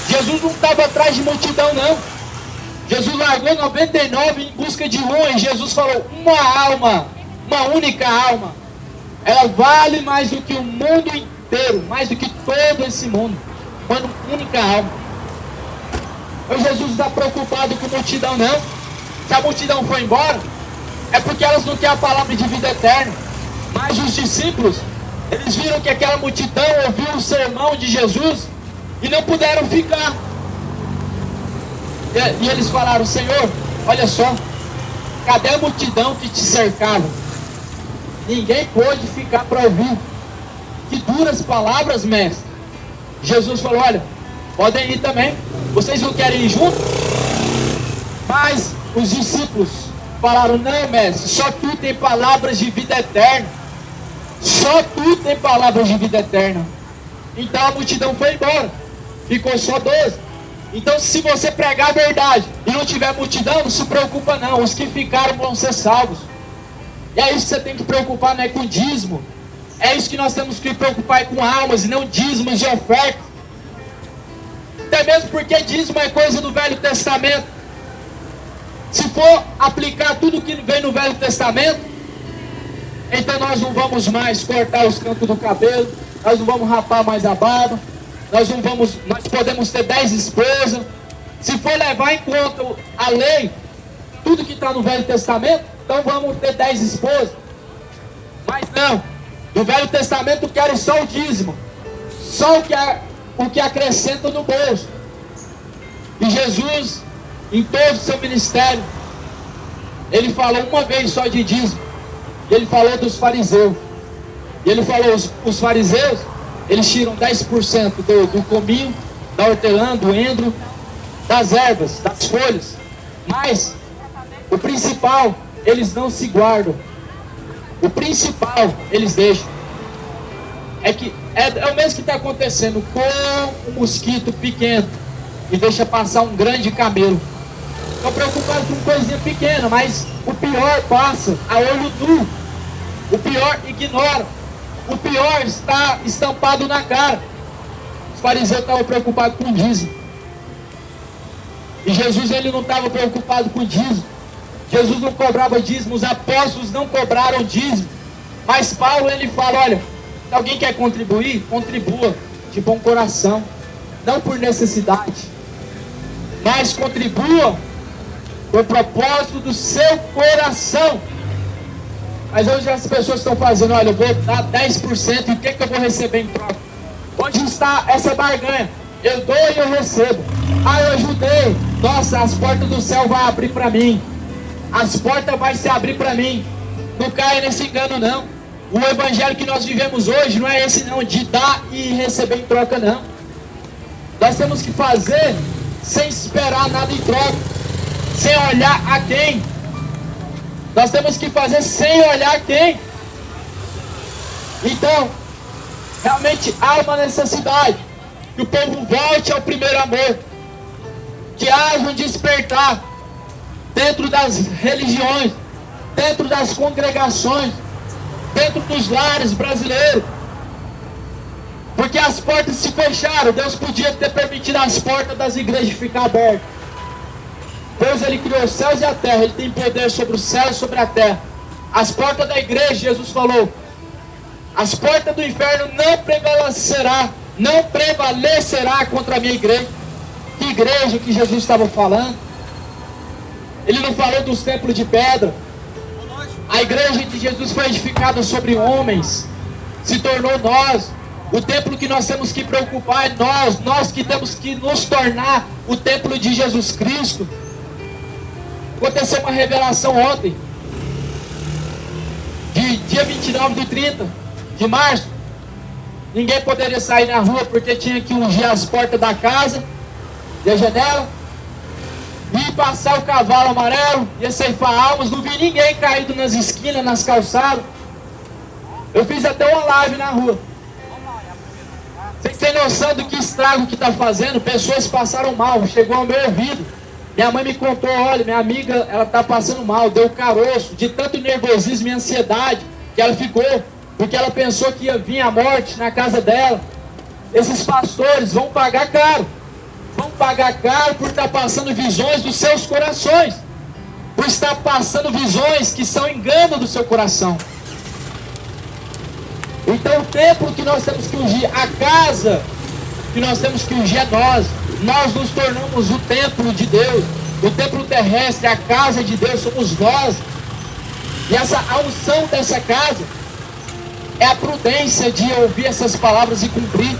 Jesus não estava atrás de multidão, não. Jesus largou 99 em busca de uma. E Jesus falou, uma alma, uma única alma, ela vale mais do que o mundo inteiro, mais do que todo esse mundo. Uma única alma. Mas Jesus não está preocupado com multidão, não. Se a multidão for embora, é porque elas não têm a palavra de vida eterna. Mas os discípulos, Eles viram que aquela multidão ouviu o sermão de Jesus e não puderam ficar. E eles falaram: Senhor, olha só, cadê a multidão que te cercava? Ninguém pôde ficar para ouvir. Que duras palavras, mestre. Jesus falou: olha, podem ir também. Vocês não querem ir junto? Mas os discípulos falaram: não, mestre, só tu tem palavras de vida eterna. Só tu tem palavras de vida eterna. Então a multidão foi embora. Ficou só 12. Então, se você pregar a verdade e não tiver multidão, não se preocupa não. Os que ficaram vão ser salvos. E é isso que você tem que preocupar, não é com dízimo. É isso que nós temos que preocupar, é com almas e não dízimos e ofertas. Até mesmo porque dízimo é coisa do Velho Testamento. Se for aplicar tudo que vem no Velho Testamento, então nós não vamos mais cortar os cantos do cabelo, nós não vamos rapar mais a barba, nós podemos ter 10 esposas. Se for levar em conta a lei, tudo que está no Velho Testamento, então vamos ter 10 esposas. Mas não, no Velho Testamento querem só o dízimo, só o que acrescenta no bolso. E Jesus, em todo o seu ministério, ele falou uma vez só de dízimo. Ele falou dos fariseus. E ele falou: os fariseus, eles tiram 10% do cominho, da hortelã, do endro, das ervas, das folhas. Mas o principal, eles não se guardam. O principal, eles deixam. É o mesmo que está acontecendo com um mosquito pequeno e deixa passar um grande camelo. Estão preocupados com coisinha pequena, mas o pior passa a olho nu. O pior ignora. O pior está estampado na cara. Os fariseus estavam preocupados com o dízimo. E Jesus, ele não estava preocupado com o dízimo. Jesus não cobrava dízimo. Os apóstolos não cobraram dízimo. Mas Paulo, ele fala: olha, se alguém quer contribuir, contribua de bom coração. Não por necessidade, mas contribua por propósito do seu coração. Mas hoje as pessoas estão fazendo: olha, eu vou dar 10% e o que eu vou receber em troca? Onde está essa barganha? Eu dou e eu recebo. Ah, eu ajudei. Nossa, as portas do céu vão abrir para mim. As portas vão se abrir para mim. Não caia nesse engano não. O evangelho que nós vivemos hoje não é esse não, de dar e receber em troca não. Nós temos que fazer sem esperar nada em troca, sem olhar a quem. Nós temos que fazer sem olhar a quem. Então, realmente há uma necessidade que o povo volte ao primeiro amor, que haja um despertar dentro das religiões, dentro das congregações, dentro dos lares brasileiros. Porque as portas se fecharam. Deus podia ter permitido as portas das igrejas ficar abertas. Deus, ele criou os céus e a terra. Ele tem poder sobre os céus e sobre a terra. As portas da igreja, Jesus falou, as portas do inferno não prevalecerá contra a minha igreja. Que igreja que Jesus estava falando? Ele não falou dos templos de pedra. A igreja de Jesus foi edificada sobre homens, se tornou nós. O templo que nós temos que preocupar é nós que temos que nos tornar o templo de Jesus Cristo. Aconteceu uma revelação ontem, de dia 29/30 de março. Ninguém poderia sair na rua porque tinha que ungir as portas da casa e a janela. Vi passar o cavalo amarelo, ia ceifar almas. Não vi ninguém caído nas esquinas, nas calçadas. Eu fiz até uma live na rua. Vocês têm noção do que estrago que está fazendo? Pessoas passaram mal, chegou ao meu ouvido. Minha mãe me contou: olha, minha amiga, ela está passando mal, deu caroço, de tanto nervosismo e ansiedade que ela ficou, porque ela pensou que ia vir a morte na casa dela. Esses pastores vão pagar caro. Vão pagar caro por estar passando visões dos seus corações, por estar passando visões que são engano do seu coração. Então o templo que nós temos que ungir, a casa que nós temos que ungir é nós. Nós nos tornamos o templo de Deus. O templo terrestre, a casa de Deus, somos nós. E a unção dessa casa é a prudência de ouvir essas palavras e cumprir.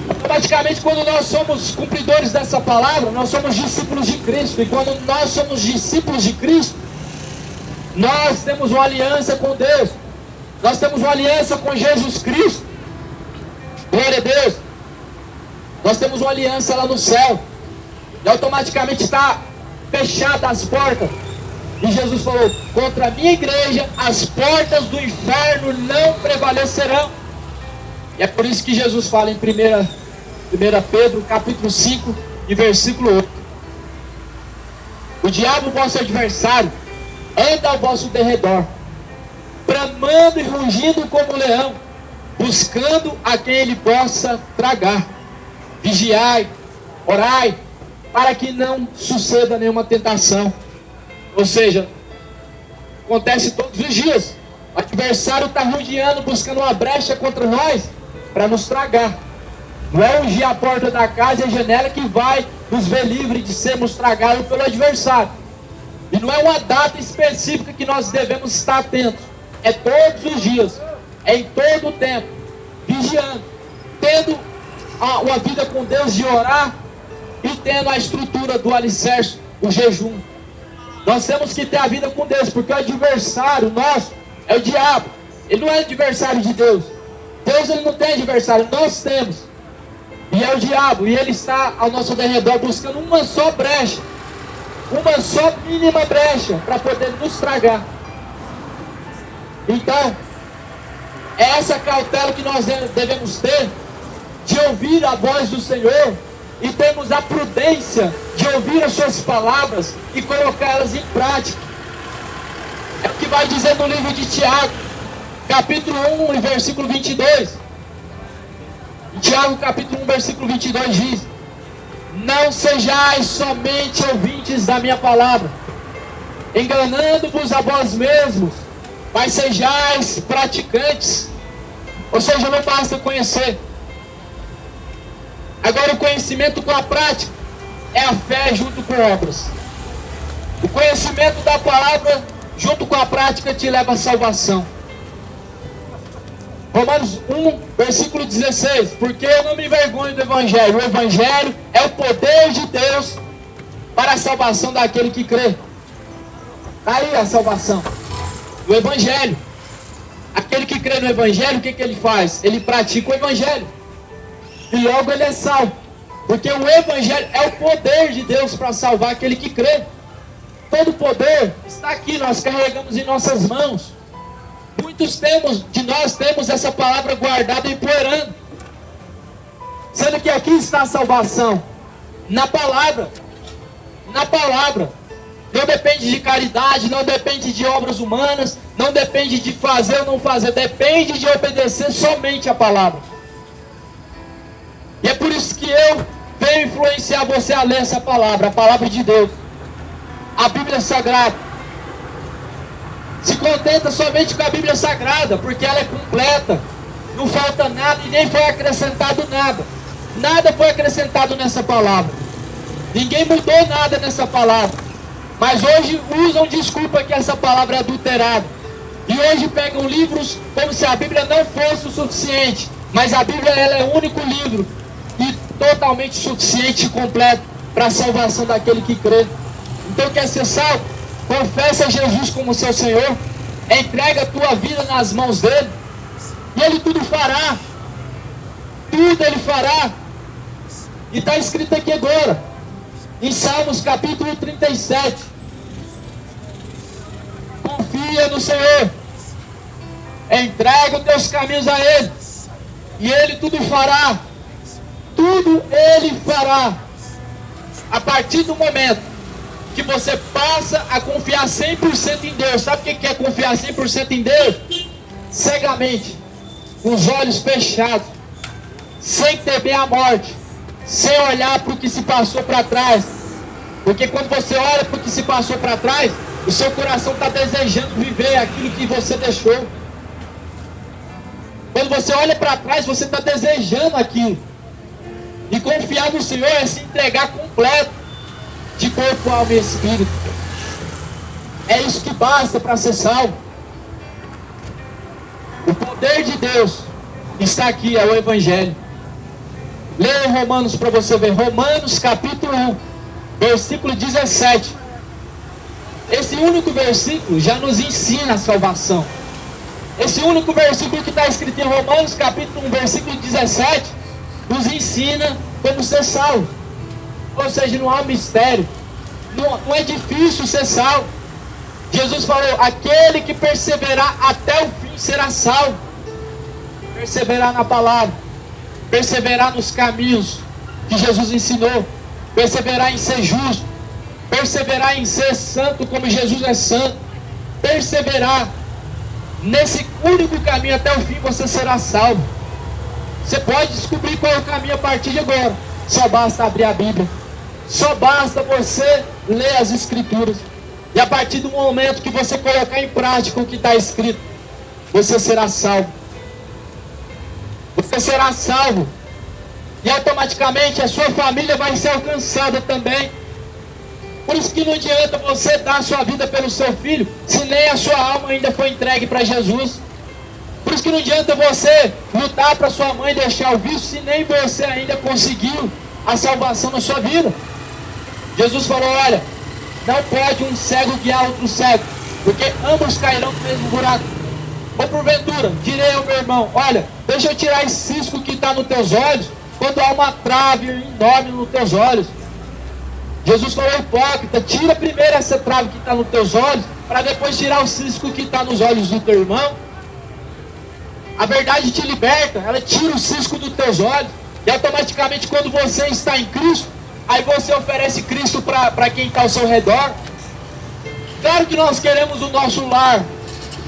Automaticamente, quando nós somos cumpridores dessa palavra, nós somos discípulos de Cristo. E quando nós somos discípulos de Cristo, nós temos uma aliança com Deus. Nós temos uma aliança com Jesus Cristo. Glória a Deus. Nós temos uma aliança lá no céu. E automaticamente está fechadas as portas. E Jesus falou: contra a minha igreja as portas do inferno não prevalecerão. E é por isso que Jesus fala em 1 Pedro capítulo 5 e versículo 8: o diabo, vosso adversário, anda ao vosso derredor, bramando e rugindo como leão, buscando a quem ele possa tragar. Vigiai, orai, para que não suceda nenhuma tentação. Ou seja, acontece todos os dias. O adversário está rodeando, buscando uma brecha contra nós, para nos tragar. Não é ungir a porta da casa e a janela que vai nos ver livre de sermos tragados pelo adversário. E não é uma data específica que nós devemos estar atentos. É todos os dias, é em todo o tempo, vigiando, tendo uma vida com Deus de orar e tendo a estrutura do alicerce, o jejum. Nós temos que ter a vida com Deus, porque o adversário nosso é o diabo. Ele não é adversário de Deus. Deus, ele não tem adversário, nós temos. E é o diabo, e ele está ao nosso derredor buscando uma só brecha, uma só mínima brecha para poder nos tragar. Então, é essa cautela que nós devemos ter, de ouvir a voz do Senhor e termos a prudência de ouvir as suas palavras e colocá-las em prática. É o que vai dizer no livro de Tiago, capítulo 1 e versículo 22. Em Tiago capítulo 1, versículo 22 diz: não sejais somente ouvintes da minha palavra, enganando-vos a vós mesmos, mas sejais praticantes. Ou seja, não basta conhecer. Agora, o conhecimento com a prática é a fé junto com obras. O conhecimento da palavra junto com a prática te leva à salvação. Romanos 1, versículo 16: porque eu não me envergonho do Evangelho. O Evangelho é o poder de Deus para a salvação daquele que crê. Aí a salvação do Evangelho. Aquele que crê no Evangelho, o que ele faz? Ele pratica o Evangelho. E logo ele é salvo. Porque o Evangelho é o poder de Deus para salvar aquele que crê. Todo o poder está aqui, nós carregamos em nossas mãos. Muitos de nós temos essa palavra guardada e empoeirando. Sendo que aqui está a salvação. Na palavra. Na palavra. Não depende de caridade, não depende de obras humanas, não depende de fazer ou não fazer, depende de obedecer somente a palavra. E é por isso que eu venho influenciar você a ler essa palavra, a palavra de Deus, a Bíblia Sagrada. Se contenta somente com a Bíblia Sagrada, porque ela é completa, não falta nada e nem foi acrescentado nada. Nada foi acrescentado nessa palavra. Ninguém mudou nada nessa palavra. Mas hoje usam desculpa que essa palavra é adulterada. E hoje pegam livros como se a Bíblia não fosse o suficiente. Mas a Bíblia, ela é o único livro e totalmente suficiente e completo para a salvação daquele que crê. Então, quer ser salvo? Confessa Jesus como seu Senhor. Entrega a tua vida nas mãos dele. E ele tudo fará. Tudo ele fará. E está escrito aqui agora, em Salmos capítulo 37. Confia no Senhor. Entrega os teus caminhos a Ele. E Ele tudo fará. Tudo Ele fará. A partir do momento que você passa a confiar 100% em Deus. Sabe o que é confiar 100% em Deus? Cegamente. Com os olhos fechados. Sem temer a morte. Sem olhar para o que se passou para trás. Porque quando você olha para o que se passou para trás, o seu coração está desejando viver aquilo que você deixou. Quando você olha para trás, você está desejando aquilo. E confiar no Senhor é se entregar completo, de corpo, alma e espírito. É isso que basta para ser salvo. O poder de Deus está aqui, é o Evangelho. Leia Romanos para você ver. Romanos capítulo 1, versículo 17. Esse único versículo já nos ensina a salvação. Esse único versículo que está escrito em Romanos capítulo 1, versículo 17, nos ensina como ser salvo. Ou seja, não há mistério. Não é difícil ser salvo. Jesus falou, aquele que perseverar até o fim será salvo. Perseverar na palavra, perseverar nos caminhos que Jesus ensinou, perseverar em ser justo, perseverar em ser santo como Jesus é santo, perseverar nesse único caminho até o fim, você será salvo. Você pode descobrir qual é o caminho a partir de agora. Só basta abrir a Bíblia, só basta você ler as Escrituras, e a partir do momento que você colocar em prática o que está escrito, você será salvo. Você será salvo, e automaticamente a sua família vai ser alcançada também. Por isso que não adianta você dar a sua vida pelo seu filho, se nem a sua alma ainda foi entregue para Jesus. Por isso que não adianta você lutar para sua mãe deixar o vício, se nem você ainda conseguiu a salvação na sua vida. Jesus falou, olha, não pode um cego guiar outro cego, porque ambos cairão no mesmo buraco. Ou porventura, direi ao meu irmão, olha, deixa eu tirar esse cisco que está nos teus olhos, quando há uma trave enorme nos teus olhos. Jesus falou, hipócrita, tira primeiro essa trave que está nos teus olhos, para depois tirar o cisco que está nos olhos do teu irmão. A verdade te liberta, ela tira o cisco dos teus olhos, e automaticamente quando você está em Cristo, aí você oferece Cristo para quem está ao seu redor. Claro que nós queremos o nosso lar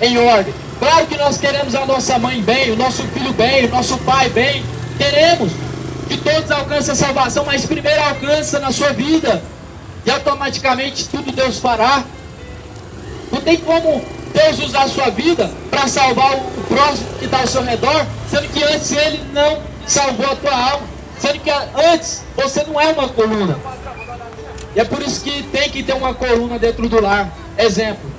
em ordem, claro que nós queremos a nossa mãe bem, o nosso filho bem, o nosso pai bem, queremos que todos alcancem a salvação, mas primeiro alcança na sua vida, e automaticamente tudo Deus fará. Não tem como Deus usar a sua vida para salvar o próximo que está ao seu redor, sendo que antes Ele não salvou a tua alma, sendo que antes você não é uma coluna. E é por isso que tem que ter uma coluna dentro do lar. Exemplo,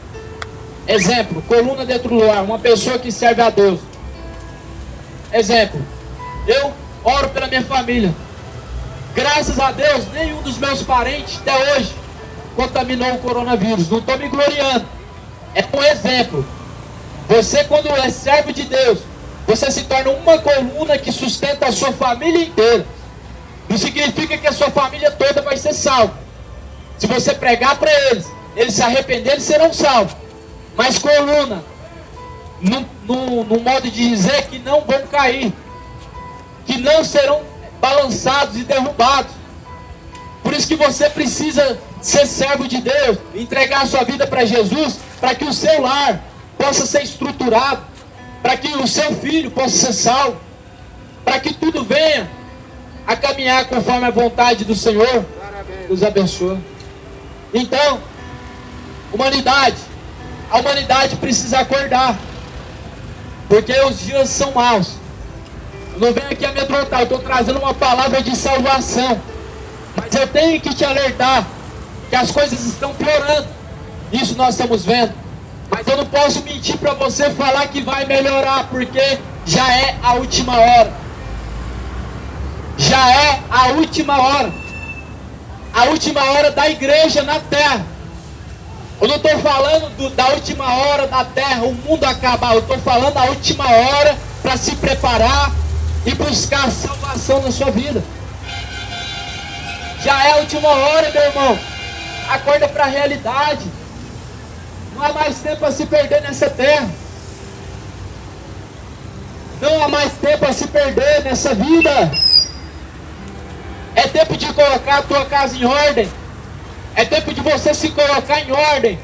coluna dentro do lar, uma pessoa que serve a Deus. Exemplo, eu oro pela minha família. Graças a Deus, nenhum dos meus parentes até hoje contaminou o coronavírus. Não estou me gloriando. É um exemplo. Você, quando é servo de Deus, você se torna uma coluna que sustenta a sua família inteira. Não significa que a sua família toda vai ser salva. Se você pregar para eles se arrependerem, eles serão salvos. Mas coluna, no modo de dizer que não vão cair, que não serão balançados e derrubados. Por isso que você precisa ser servo de Deus, entregar a sua vida para Jesus, para que o seu lar possa ser estruturado, para que o seu filho possa ser salvo, para que tudo venha a caminhar conforme a vontade do Senhor. Deus abençoe. Então, a humanidade precisa acordar, porque os dias são maus. Eu não venho aqui amedrontar, eu estou trazendo uma palavra de salvação, mas eu tenho que te alertar que as coisas estão piorando. Isso nós estamos vendo, mas eu não posso mentir para você, falar que vai melhorar, porque já é a última hora. Já é a última hora. A última hora da igreja na terra. Eu não estou falando da última hora da terra, o mundo acabar. Eu estou falando da última hora para se preparar e buscar a salvação na sua vida. Já é a última hora, meu irmão. Acorda para a realidade. Não há mais tempo a se perder nessa terra. Não há mais tempo a se perder nessa vida. É tempo de colocar a tua casa em ordem. É tempo de você se colocar em ordem.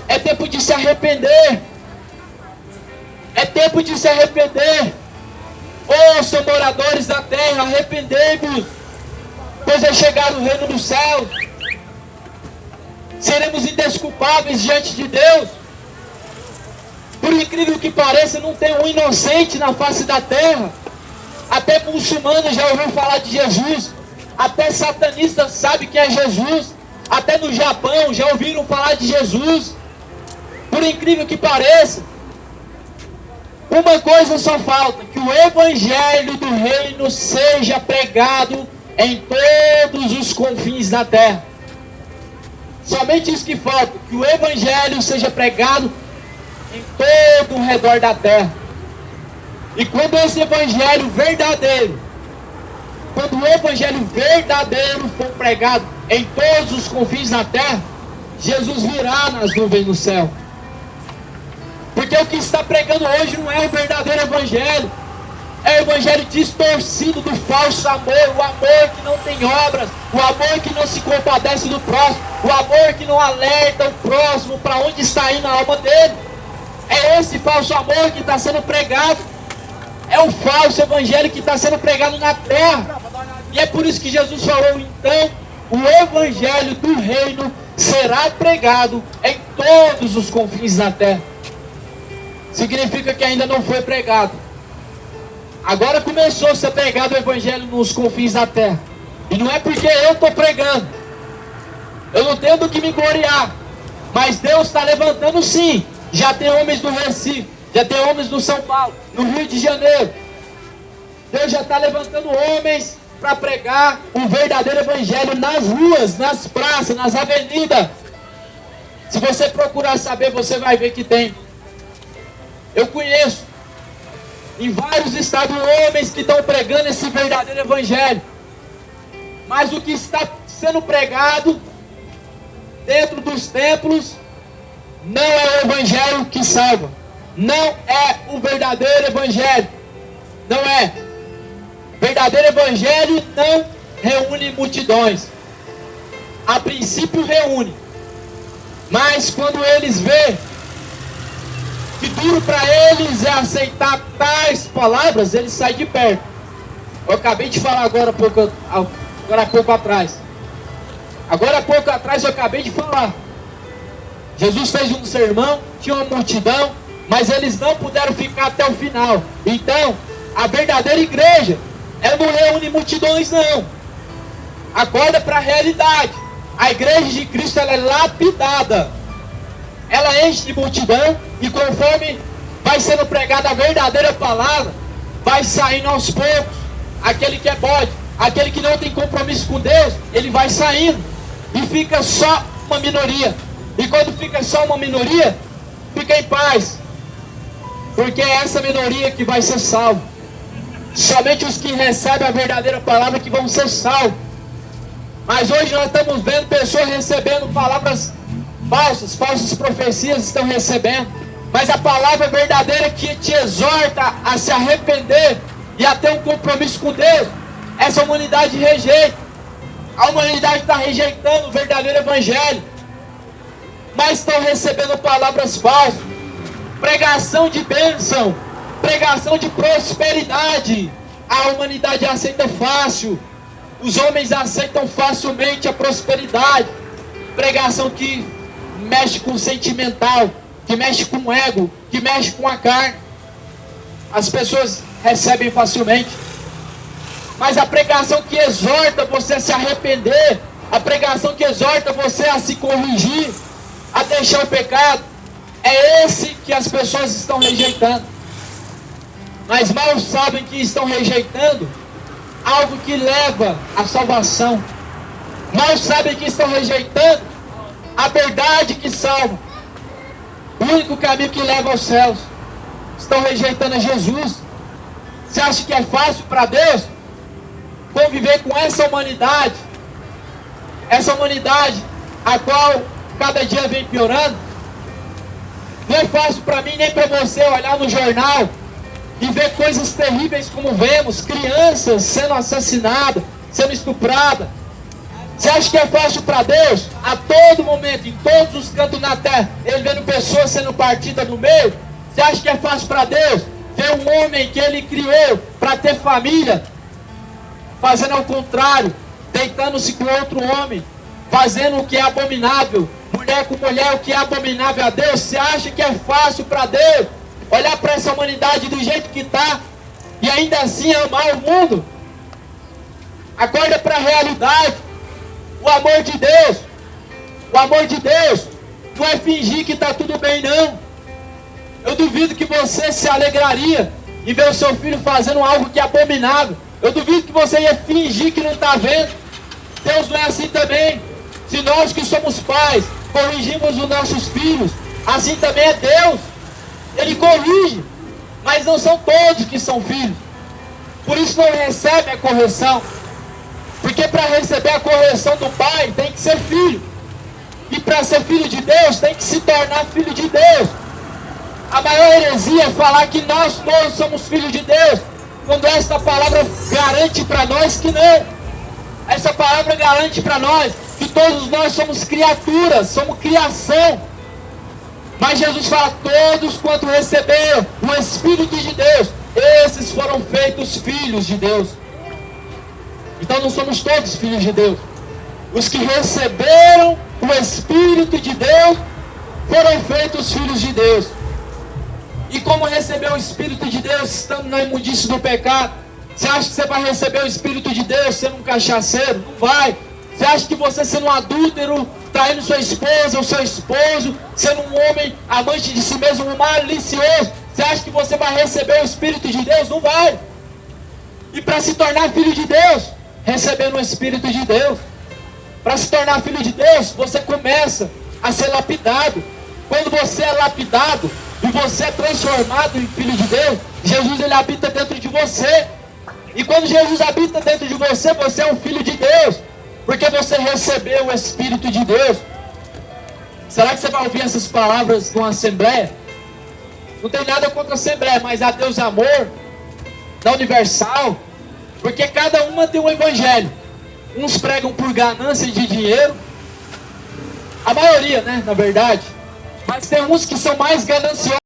É tempo de se arrepender. É tempo de se arrepender. Ouçam, moradores da terra, arrependei-vos, pois é chegado o reino dos céus. Seremos indesculpáveis diante de Deus. Por incrível que pareça, não tem um inocente na face da terra. Até muçulmano já ouviu falar de Jesus. Até satanista sabe quem é Jesus. Até no Japão já ouviram falar de Jesus. Por incrível que pareça. Uma coisa só falta: que o evangelho do reino seja pregado em todos os confins da terra. Somente isso que falta: que o evangelho seja pregado em todo o redor da terra. E quando esse evangelho verdadeiro, quando o evangelho verdadeiro for pregado em todos os confins da terra, Jesus virá nas nuvens do céu. Porque o que está pregando hoje não é o verdadeiro evangelho. É o evangelho distorcido do falso amor. O amor que não tem obras. O amor que não se compadece do próximo. O amor que não alerta o próximo para onde está indo a alma dele. É esse falso amor que está sendo pregado. É o falso evangelho que está sendo pregado na terra. E é por isso que Jesus falou: então, o evangelho do reino será pregado em todos os confins da terra. Significa que ainda não foi pregado. Agora começou a ser pregado o evangelho nos confins da terra. E não é porque eu estou pregando. Eu não tenho do que me gloriar. Mas Deus está levantando sim. Já tem homens no Recife, já tem homens no São Paulo, no Rio de Janeiro. Deus já está levantando homens para pregar o verdadeiro evangelho nas ruas, nas praças, nas avenidas. Se você procurar saber, você vai ver que tem. Eu conheço em vários estados homens que estão pregando esse verdadeiro evangelho. Mas o que está sendo pregado dentro dos templos não é o evangelho que salva. Não é o verdadeiro evangelho. Não é. O verdadeiro evangelho não reúne multidões. A princípio reúne. Mas quando eles veem que duro para eles é aceitar tais palavras, eles saem de perto. Eu acabei de falar agora há pouco atrás. Agora há pouco atrás eu acabei de falar. Jesus fez um sermão, tinha uma multidão, mas eles não puderam ficar até o final. Então, a verdadeira igreja, ela não reúne multidões não. Acorda para a realidade. A igreja de Cristo, ela é lapidada. Ela enche de multidão e conforme vai sendo pregada a verdadeira palavra, vai saindo aos poucos. Aquele que é bode, aquele que não tem compromisso com Deus, ele vai saindo e fica só uma minoria. E quando fica só uma minoria, fica em paz, porque é essa minoria que vai ser salva. Somente os que recebem a verdadeira palavra que vão ser salvos. Mas hoje nós estamos vendo pessoas recebendo palavras falsas profecias estão recebendo. Mas a palavra verdadeira que te exorta a se arrepender e a ter um compromisso com Deus, essa humanidade rejeita. A humanidade está rejeitando o verdadeiro evangelho, mas estão recebendo palavras falsas, pregação de bênção, pregação de prosperidade. A humanidade aceita fácil, os homens aceitam facilmente a prosperidade, pregação que mexe com o sentimental, que mexe com o ego, que mexe com a carne. As pessoas recebem facilmente. Mas a pregação que exorta você a se arrepender, a pregação que exorta você a se corrigir, a deixar o pecado, é esse que as pessoas estão rejeitando. Mas mal sabem que estão rejeitando algo que leva à salvação. Mal sabem que estão rejeitando a verdade que salva, o único caminho que leva aos céus. Estão rejeitando a Jesus. Você acha que é fácil para Deus conviver com essa humanidade a qual cada dia vem piorando? Não é fácil para mim nem para você olhar no jornal e ver coisas terríveis como vemos, crianças sendo assassinadas, sendo estupradas. Você acha que é fácil para Deus? A todo momento, em todos os cantos da terra, Ele vendo pessoas sendo partidas no meio. Você acha que é fácil para Deus ver um homem que Ele criou para ter família fazendo ao contrário, deitando-se com outro homem, fazendo o que é abominável, mulher com mulher, o que é abominável a Deus? Você acha que é fácil para Deus olhar para essa humanidade do jeito que está e ainda assim amar o mundo? Acorda para a realidade. O amor de Deus não é fingir que está tudo bem não. Eu duvido que você se alegraria em ver o seu filho fazendo algo que é abominável. Eu duvido que você ia fingir que não está vendo. Deus não é assim também. Se nós que somos pais corrigimos os nossos filhos, assim também é Deus. Ele corrige, mas não são todos que são filhos. Por isso não recebe a correção. Porque para receber a correção do pai tem que ser filho. E para ser filho de Deus tem que se tornar filho de Deus. A maior heresia é falar que nós todos somos filhos de Deus, quando esta palavra garante para nós que não. Essa palavra garante para nós que todos nós somos criaturas, somos criação. Mas Jesus fala, todos quanto receberam o Espírito de Deus, esses foram feitos filhos de Deus. Então não somos todos filhos de Deus. Os que receberam o Espírito de Deus foram feitos filhos de Deus. E como receber o Espírito de Deus estando na imundície do pecado? Você acha que você vai receber o Espírito de Deus sendo um cachaceiro? Não vai. Você acha que você sendo um adúltero, traindo sua esposa ou seu esposo, sendo um homem amante de si mesmo, um malicioso, você acha que você vai receber o Espírito de Deus? Não vai. E para se tornar filho de Deus, recebendo o Espírito de Deus, para se tornar filho de Deus, você começa a ser lapidado. Quando você é lapidado e você é transformado em filho de Deus, Jesus ele habita dentro de você. E quando Jesus habita dentro de você, você é um filho de Deus, porque você recebeu o Espírito de Deus. Será que você vai ouvir essas palavras numa assembleia? Não tem nada contra a assembleia, mas a Deus Amor, da Universal, porque cada uma tem um evangelho. Uns pregam por ganância de dinheiro, a maioria, né, na verdade. Mas tem uns que são mais gananciosos